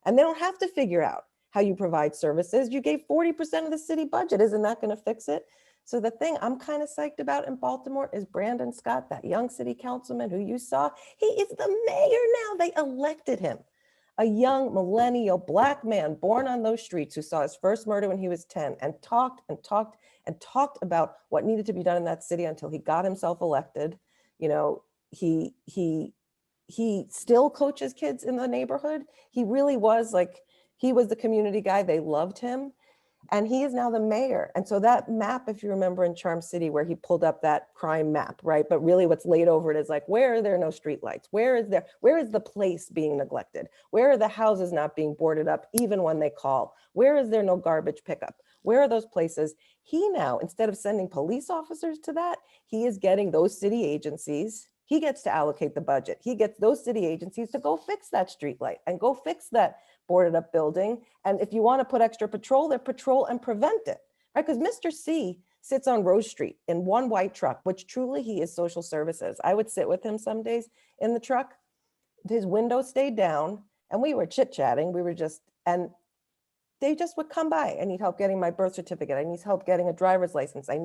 And they don't have to figure out how you provide services. You gave 40% of the city budget. Isn't that going to fix it? So the thing I'm kind of psyched about in Baltimore is Brandon Scott, that young city councilman who you saw. He is the mayor now. They elected him. A young millennial Black man born on those streets who saw his first murder when he was 10 and talked and talked and talked about what needed to be done in that city until he got himself elected. You know, he still coaches kids in the neighborhood. He really was like, he was the community guy. They loved him. And he is now the mayor. And so that map, if you remember in Charm City, where he pulled up that crime map, right? But really what's laid over it is like, where are there no streetlights? Where is the place being neglected? Where are the houses not being boarded up even when they call? Where is there no garbage pickup? Where are those places? He now, instead of sending police officers to that, he is getting those city agencies. He gets to allocate the budget. He gets those city agencies to go fix that streetlight and go fix that boarded up building. And if you want to put extra patrol there, patrol and prevent it, right? Because Mr. C sits on Rose Street in one white truck, which truly he is social services. I would sit with him some days in the truck. His window stayed down and we were chit-chatting. And they just would come by. I need help getting my birth certificate. I need help getting a driver's license. I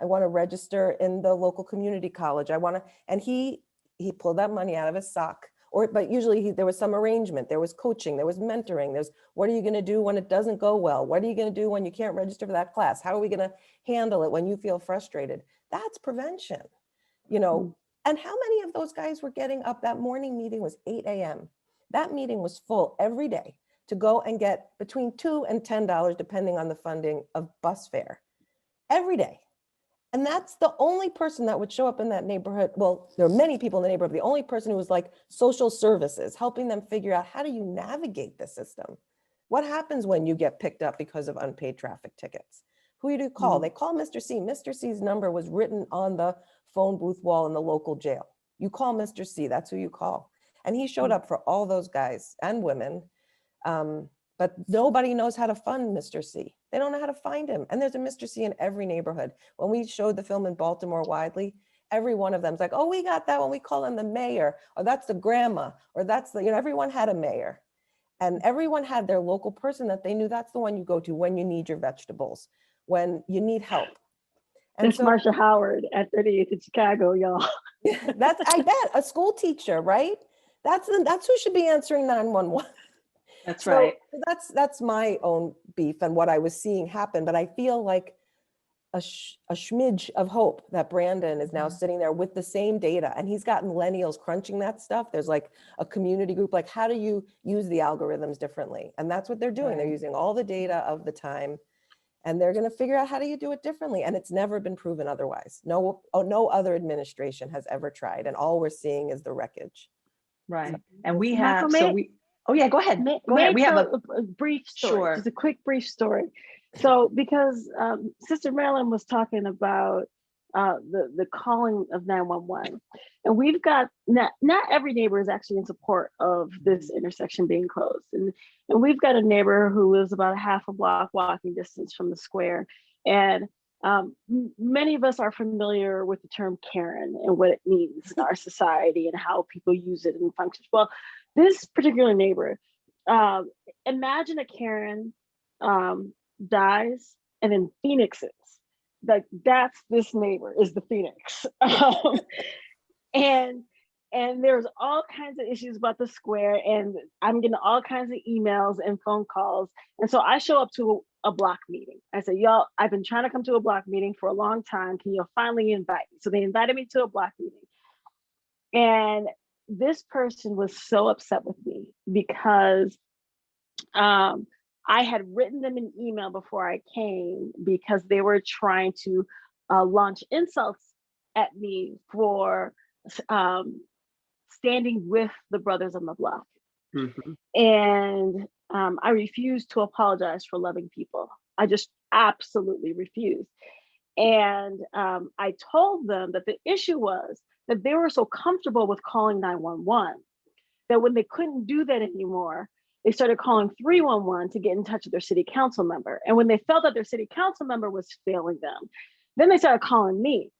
want to register in the local community college. And he pulled that money out of his sock. But usually there was some arrangement, there was coaching, there was mentoring, there's what are you going to do when it doesn't go well? What are you going to do when you can't register for that class? How are we going to handle it when you feel frustrated? That's prevention, you know. And how many of those guys were getting up? That morning meeting was 8 a.m. That meeting was full every day to go and get between $2 and $10, depending on the funding, of bus fare every day. And that's the only person that would show up in that neighborhood. Well, there are many people in the neighborhood. The only person who was like social services, helping them figure out how do you navigate the system? What happens when you get picked up because of unpaid traffic tickets? Who do you call? They call Mr. C. Mr. C's number was written on the phone booth wall in the local jail. You call Mr. C, that's who you call. And he showed up for all those guys and women. But nobody knows how to fund Mr. C. They don't know how to find him. And there's a Mr. C in every neighborhood. When we showed the film in Baltimore widely, every one of them's like, oh, we got that one. We call him the mayor, or that's the grandma, or that's the, everyone had a mayor. And everyone had their local person that they knew that's the one you go to when you need your vegetables, when you need help. And it's Marcia Howard at 38th in Chicago, y'all. I bet, a school teacher, right? That's who should be answering 911. That's right. That's my own beef and what I was seeing happen. But I feel like a smidge of hope that Brandon is now sitting there with the same data, and he's got millennials crunching that stuff. There's like a community group, like how do you use the algorithms differently? And that's what they're doing. Right. They're using all the data of the time, and they're going to figure out how do you do it differently. And it's never been proven otherwise. No other administration has ever tried. And all we're seeing is the wreckage. Right. And we have, oh yeah, go ahead. Go ahead. We have a brief story, sure. Just a quick brief story. So because Sister Marilyn was talking about the calling of 911, and we've got, not every neighbor is actually in support of this intersection being closed. And we've got a neighbor who lives about a half a block walking distance from the square. And many of us are familiar with the term Karen and what it means in our society and how people use it and functions. Well, this particular neighbor, imagine a Karen dies and then Phoenixes. Like that's this neighbor is the Phoenix. And there's all kinds of issues about the square, and I'm getting all kinds of emails and phone calls. And so I show up to a block meeting. I said, y'all, I've been trying to come to a block meeting for a long time. Can you finally invite me? So they invited me to a block meeting. And this person was so upset with me because I had written them an email before I came because they were trying to launch insults at me for standing with the brothers on the block. Mm-hmm. And I refused to apologize for loving people. I just absolutely refused. And I told them that the issue was that they were so comfortable with calling 911 that when they couldn't do that anymore, they started calling 311 to get in touch with their city council member. And when they felt that their city council member was failing them, then they started calling me.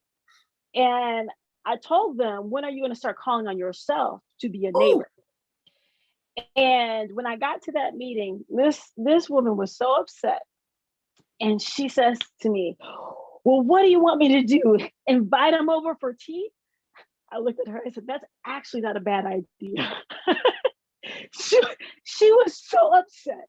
And I told them, when are you going to start calling on yourself to be a neighbor? And when I got to that meeting, this woman was so upset. And she says to me, well, what do you want me to do? Invite them over for tea? I looked at her, I said, that's actually not a bad idea. she was so upset,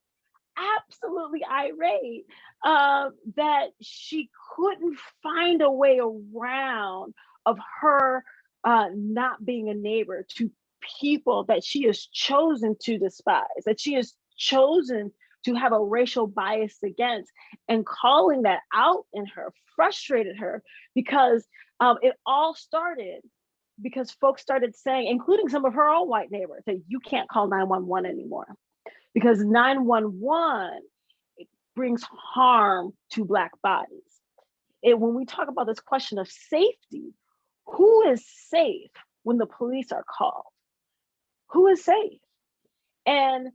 absolutely irate, that she couldn't find a way around of her not being a neighbor to people that she has chosen to despise, that she has chosen to have a racial bias against, and calling that out in her frustrated her, because it all started because folks started saying, including some of her own white neighbors, that you can't call 911 anymore because 911 brings harm to Black bodies. When we talk about this question of safety, who is safe when the police are called? Who is safe? And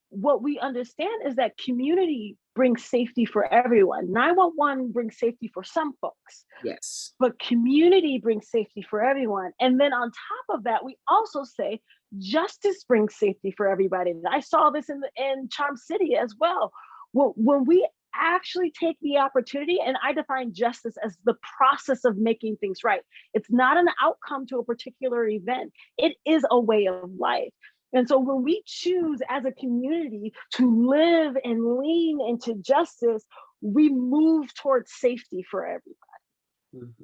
what we understand is that community brings safety for everyone. 911 brings safety for some folks. Yes. But community brings safety for everyone. And then on top of that, we also say justice brings safety for everybody. I saw this in Charm City as well. When we actually take the opportunity, and I define justice as the process of making things right. It's not an outcome to a particular event. It is a way of life. And so when we choose as a community to live and lean into justice, we move towards safety for everybody.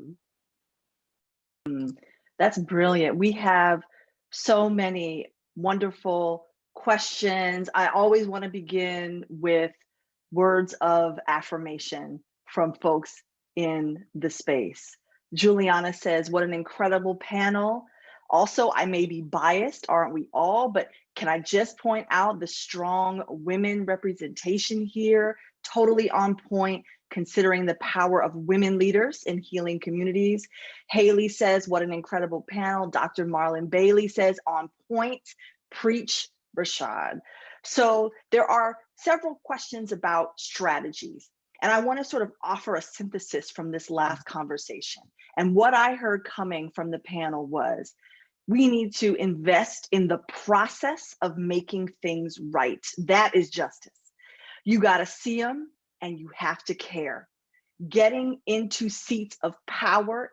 Mm-hmm. That's brilliant. We have so many wonderful questions. I always want to begin with words of affirmation from folks in the space. Juliana says, what an incredible panel. Also, I may be biased, aren't we all? But can I just point out the strong women representation here? Totally on point, considering the power of women leaders in healing communities. Haley says, what an incredible panel. Dr. Marlon Bailey says, on point, preach, Rashad. So there are several questions about strategies. And I want to sort of offer a synthesis from this last conversation. And what I heard coming from the panel was, we need to invest in the process of making things right. That is justice. You got to see them and you have to care. Getting into seats of power,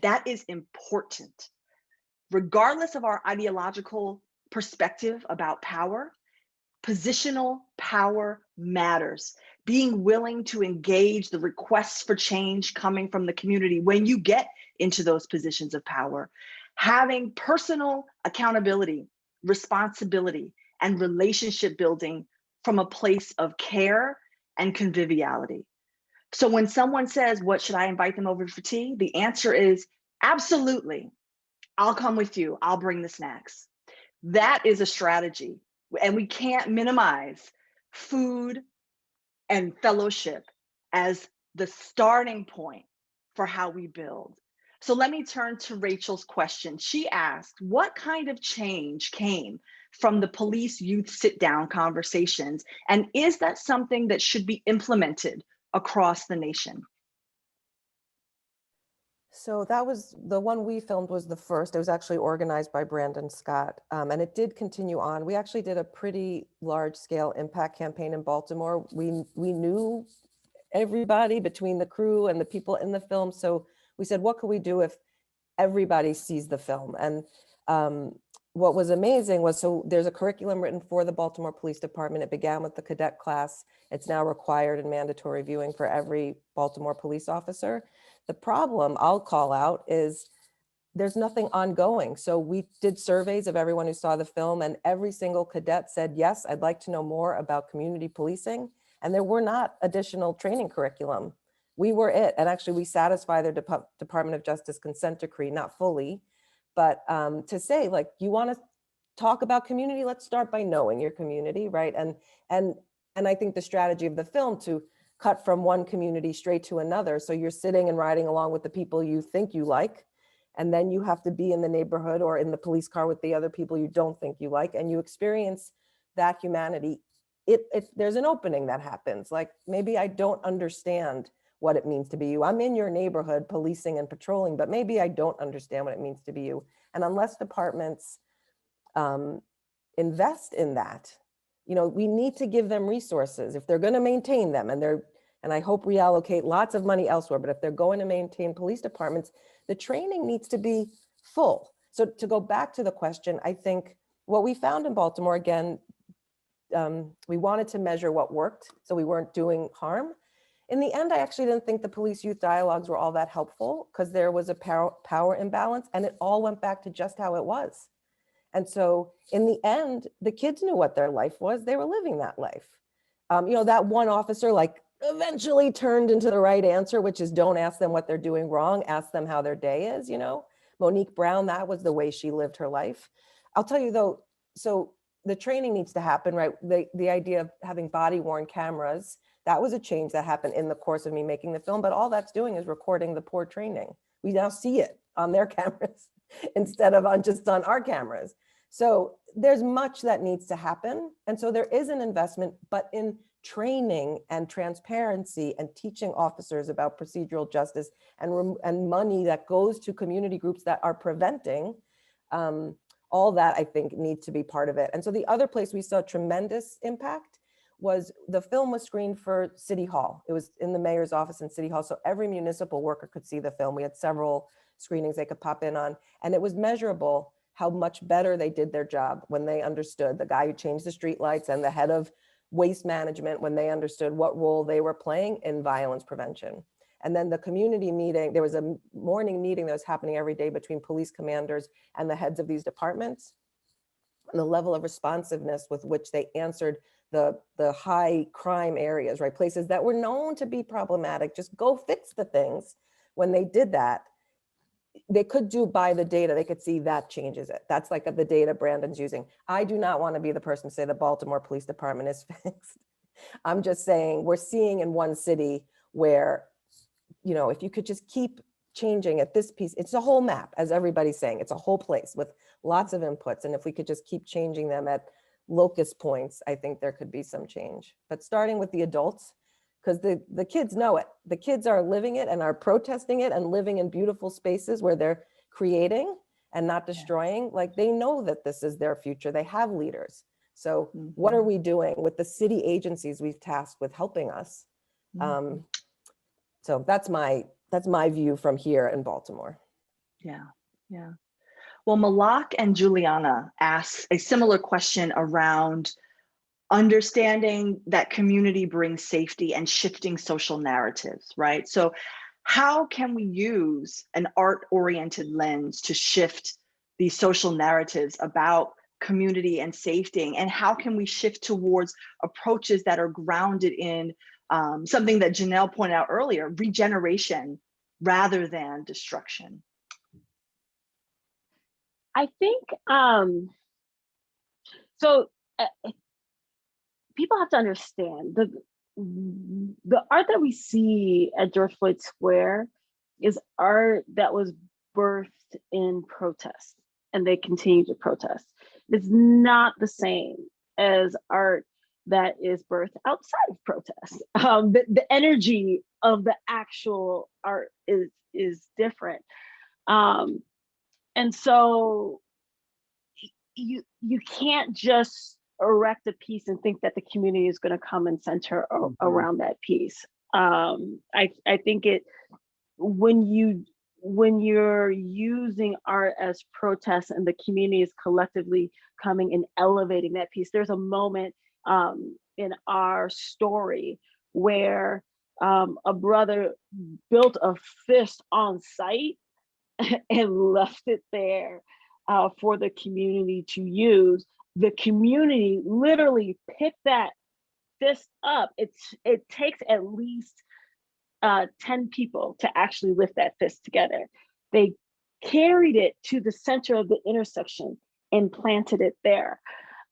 that is important. Regardless of our ideological perspective about power, positional power matters. Being willing to engage the requests for change coming from the community when you get into those positions of power. Having personal accountability, responsibility, and relationship building from a place of care and conviviality. So when someone says, what should I invite them over for tea? The answer is absolutely. I'll come with you. I'll bring the snacks. That is a strategy. And we can't minimize food and fellowship as the starting point for how we build. So let me turn to Rachel's question. She asked, what kind of change came from the police youth sit down conversations? And is that something that should be implemented across the nation? So that was the one we filmed was the first. It was actually organized by Brandon Scott, and it did continue on. We actually did a pretty large scale impact campaign in Baltimore. We knew everybody between the crew and the people in the film. So we said, what could we do if everybody sees the film? And what was amazing was, so there's a curriculum written for the Baltimore Police Department. It began with the cadet class. It's now required and mandatory viewing for every Baltimore police officer. The problem I'll call out is there's nothing ongoing. So we did surveys of everyone who saw the film, and every single cadet said, yes, I'd like to know more about community policing. And there were not additional training curriculum. We were it. And actually we satisfy their Department of Justice consent decree, not fully, but to say, like, you want to talk about community, let's start by knowing your community, right? And I think the strategy of the film to cut from one community straight to another. So you're sitting and riding along with the people you think you like, and then you have to be in the neighborhood or in the police car with the other people you don't think you like, and you experience that humanity, there's an opening that happens. Like, maybe I don't understand what it means to be you. I'm in your neighborhood policing and patrolling, but maybe I don't understand what it means to be you. And unless departments invest in that, we need to give them resources if they're going to maintain them, and I hope we allocate lots of money elsewhere, but if they're going to maintain police departments, the training needs to be full. So to go back to the question, I think what we found in Baltimore, again, we wanted to measure what worked, so we weren't doing harm. In the end, I actually didn't think the police youth dialogues were all that helpful, because there was a power imbalance, and it all went back to just how it was. And so in the end, the kids knew what their life was. They were living that life. That one officer eventually turned into the right answer, which is don't ask them what they're doing wrong, ask them how their day is. Monique Brown, that was the way she lived her life. I'll tell you though, so the training needs to happen, right? The idea of having body worn cameras, that was a change that happened in the course of me making the film, but all that's doing is recording the poor training. We now see it on their cameras instead of just on our cameras. So there's much that needs to happen. And so there is an investment, but in training and transparency and teaching officers about procedural justice and money that goes to community groups that are preventing, all that I think needs to be part of it. And so the other place we saw tremendous impact was the film was screened for City Hall. It was in the mayor's office in City Hall. So every municipal worker could see the film. We had several screenings they could pop in on, and it was measurable how much better they did their job when they understood, the guy who changed the streetlights and the head of waste management, when they understood what role they were playing in violence prevention. And then the community meeting, there was a morning meeting that was happening every day between police commanders and the heads of these departments. And the level of responsiveness with which they answered the high crime areas, right? Places that were known to be problematic, just go fix the things. When they did that, they could do by the data, they could see that changes it. That's like the data Brandon's using. I do not want to be the person to say the Baltimore Police Department is fixed. I'm just saying we're seeing in one city where, if you could just keep changing at this piece, it's a whole map, as everybody's saying, it's a whole place with lots of inputs. And if we could just keep changing them at locus points, I think there could be some change. But starting with the adults, because the kids know it. The kids are living it and are protesting it and living in beautiful spaces where they're creating and not destroying. Like, they know that this is their future. They have leaders. So what are we doing with the city agencies we've tasked with helping us? So that's my view from here in Baltimore. Yeah. Well, Malak and Juliana asked a similar question around understanding that community brings safety and shifting social narratives, right? So how can we use an art-oriented lens to shift these social narratives about community and safety? And how can we shift towards approaches that are grounded in something that Janelle pointed out earlier, regeneration rather than destruction? I think, people have to understand the art that we see at George Floyd Square is art that was birthed in protest, and they continue to protest. It's not the same as art that is birthed outside of protest. The energy of the actual art is different. And so you can't just erect a piece and think that the community is going to come and center around that piece. I think when you're using art as protest and the community is collectively coming and elevating that piece, there's a moment in our story where a brother built a fist on site and left it there for the community to use. The community literally picked that fist up. It takes at least 10 people to actually lift that fist together. They carried it to the center of the intersection and planted it there.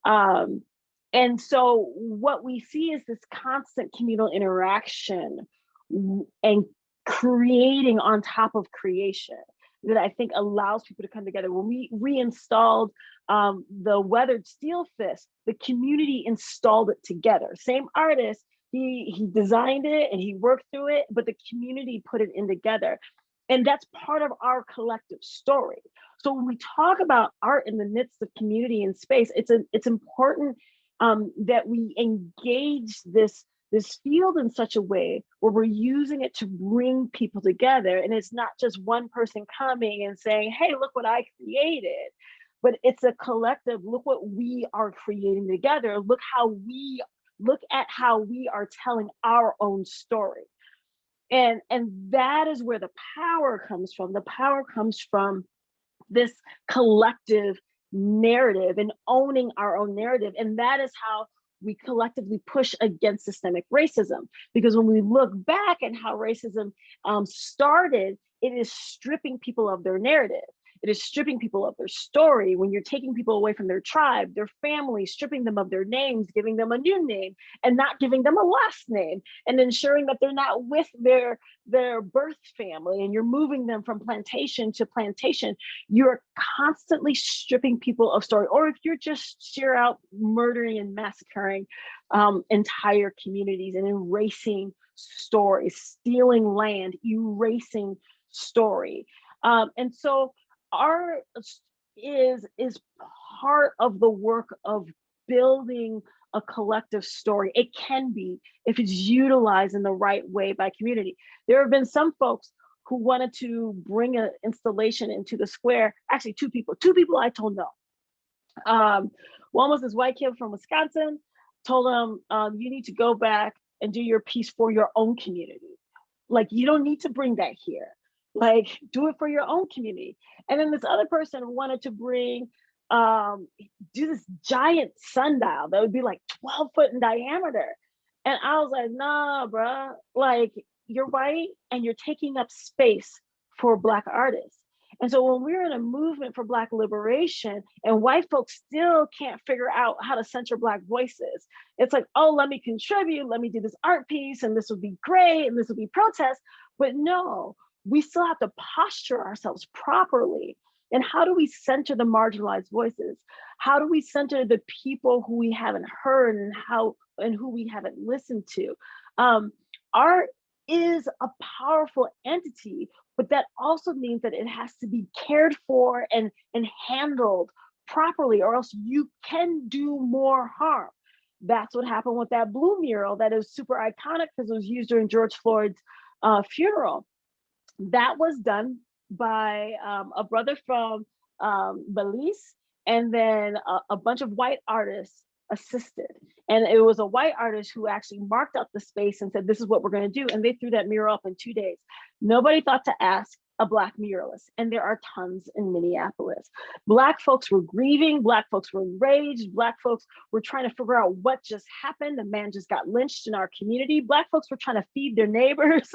And so what we see is this constant communal interaction and creating on top of creation that I think allows people to come together. When we reinstalled the Weathered Steel Fist, the community installed it together. Same artist, he designed it and he worked through it, but the community put it in together. And that's part of our collective story. So when we talk about art in the midst of community and space, it's important that we engage this field in such a way where we're using it to bring people together. And it's not just one person coming and saying, hey, look what I created, but it's a collective, look what we are creating together. Look at how we are telling our own story. And that is where the power comes from. The power comes from this collective narrative and owning our own narrative. And that is how we collectively push against systemic racism. Because when we look back at how racism started, it is stripping people of their narrative. It is stripping people of their story. When you're taking people away from their tribe, their family, stripping them of their names, giving them a new name, and not giving them a last name, and ensuring that they're not with their birth family, and you're moving them from plantation to plantation, you're constantly stripping people of story. Or if you're just sheer out murdering and massacring entire communities and erasing stories, stealing land, erasing story. And so art is part of the work of building a collective story. It can be, if it's utilized in the right way by community. There have been some folks who wanted to bring an installation into the square. Actually, two people I told no. One was this white kid from Wisconsin, told him, you need to go back and do your piece for your own community. Like, you don't need to bring that here. Like, do it for your own community. And then this other person wanted to bring, do this giant sundial that would be like 12 foot in diameter. And I was like, nah, bruh, like, you're white and you're taking up space for Black artists. And so when we're in a movement for Black liberation and white folks still can't figure out how to center Black voices, it's like, oh, let me contribute, let me do this art piece, and this would be great, and this would be protest. But no, we still have to posture ourselves properly. And how do we center the marginalized voices? How do we center the people who we haven't heard and who we haven't listened to? Art is a powerful entity, but that also means that it has to be cared for and handled properly, or else you can do more harm. That's what happened with that blue mural that is super iconic because it was used during George Floyd's funeral. That was done by a brother from Belize, and then a bunch of white artists assisted. And it was a white artist who actually marked out the space and said, this is what we're going to do. And they threw that mural up in 2 days. Nobody thought to ask a Black muralist, and there are tons in Minneapolis. Black folks were grieving, Black folks were enraged, Black folks were trying to figure out what just happened. The man just got lynched in our community. Black folks were trying to feed their neighbors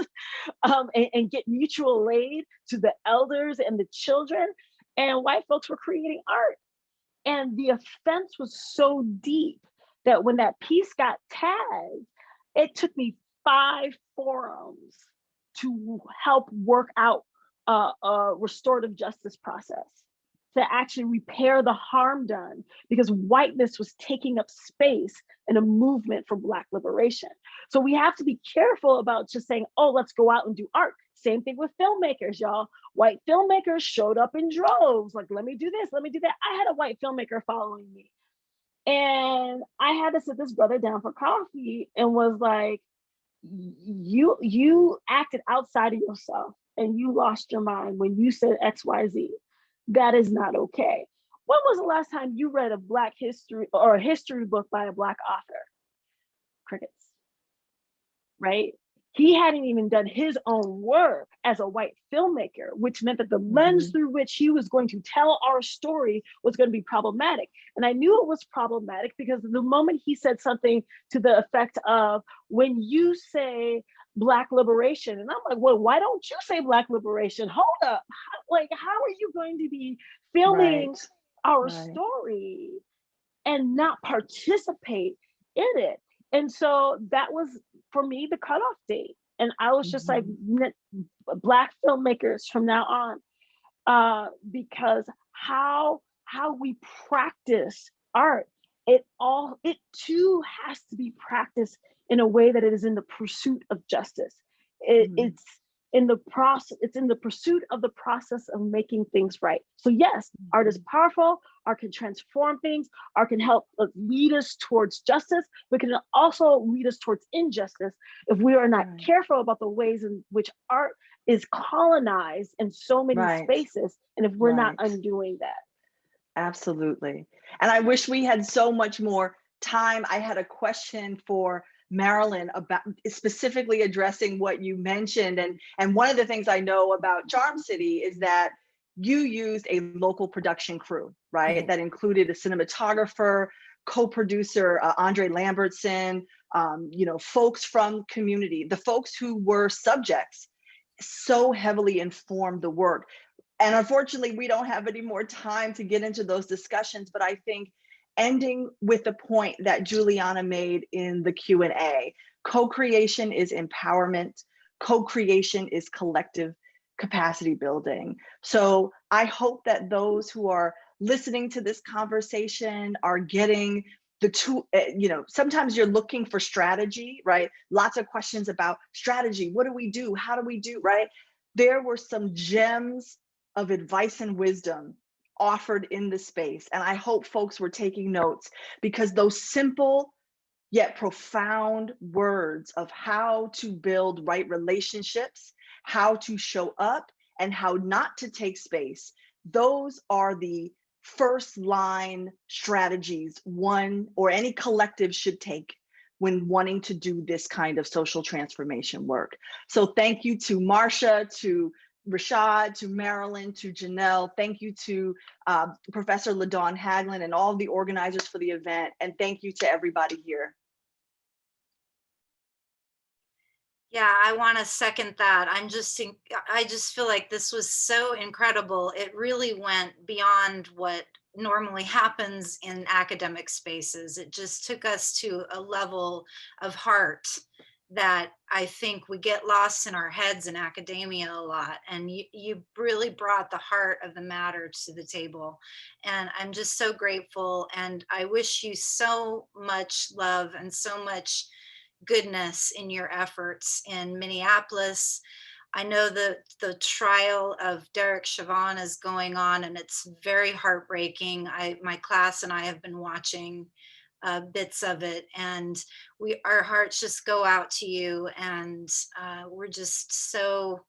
and get mutual aid to the elders and the children. And white folks were creating art. And the offense was so deep that when that piece got tagged, it took me 5 forums to help work out a restorative justice process to actually repair the harm done, because whiteness was taking up space in a movement for Black liberation. So we have to be careful about just saying, oh, let's go out and do art. Same thing with filmmakers, y'all. White filmmakers showed up in droves, like, let me do this, let me do that. I had a white filmmaker following me. And I had to sit this brother down for coffee and was like, you acted outside of yourself and you lost your mind when you said XYZ. That is not okay. When was the last time you read a Black history or a history book by a Black author? Crickets, right? He hadn't even done his own work as a white filmmaker, which meant that the lens through which he was going to tell our story was going to be problematic. And I knew it was problematic because the moment he said something to the effect of, when you say Black liberation, and I'm like, well, why don't you say Black liberation? Hold up. How are you going to be filming our story and not participate in it? And so that was, for me, the cutoff date. And I was just like, Black filmmakers from now on, because how how we practice art. It too has to be practiced in a way that it is in the pursuit of justice. It's in the process, it's in the pursuit of the process of making things right. So yes, art is powerful, art can transform things, art can help lead us towards justice, but can also lead us towards injustice if we are not careful about the ways in which art is colonized in so many spaces, and if we're not undoing that. Absolutely. And I wish we had so much more time. I had a question for Marilyn about specifically addressing what you mentioned. And one of the things I know about Charm City is that you used a local production crew, right? That included a cinematographer, co-producer, Andre Lambertson, folks from community, the folks who were subjects so heavily informed the work. And unfortunately, we don't have any more time to get into those discussions, but I think ending with the point that Juliana made in the Q&A, co-creation is empowerment, co-creation is collective capacity building. So I hope that those who are listening to this conversation are getting the two, sometimes you're looking for strategy, right? Lots of questions about strategy. What do we do? How do we do, right? There were some gems of advice and wisdom offered in the space. And I hope folks were taking notes, because those simple yet profound words of how to build right relationships, how to show up, and how not to take space, those are the first line strategies one or any collective should take when wanting to do this kind of social transformation work. So thank you to Marcia, to Rashad, to Marilyn, to Janelle. Thank you to Professor LaDawn Haglin and all the organizers for the event. And thank you to everybody here. Yeah, I want to second that. I just feel like this was so incredible. It really went beyond what normally happens in academic spaces. It just took us to a level of heart that I think we get lost in our heads in academia a lot. And you really brought the heart of the matter to the table. And I'm just so grateful. And I wish you so much love and so much goodness in your efforts in Minneapolis. I know that the trial of Derek Chauvin is going on, and it's very heartbreaking. My class and I have been watching bits of it, and our hearts just go out to you, and we're just so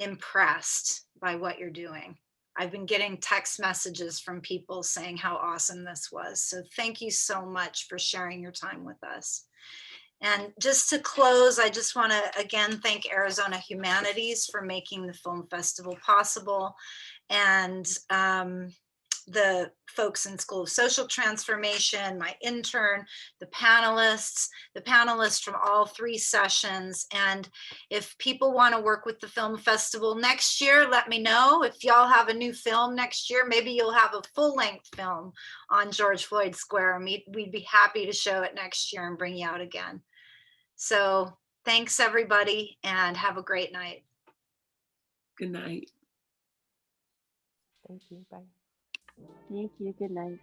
impressed by what you're doing. I've been getting text messages from people saying how awesome this was. So thank you so much for sharing your time with us. And just to close, I just want to again thank Arizona Humanities for making the film festival possible, and the folks in School of Social Transformation, my intern, the panelists from all 3 sessions. And if people want to work with the film festival next year, let me know. If y'all have a new film next year, maybe you'll have a full-length film on George Floyd Square, and we'd be happy to show it next year and bring you out again. So thanks everybody, and have a great night. Good night. Thank you. Bye. Thank you. Good night.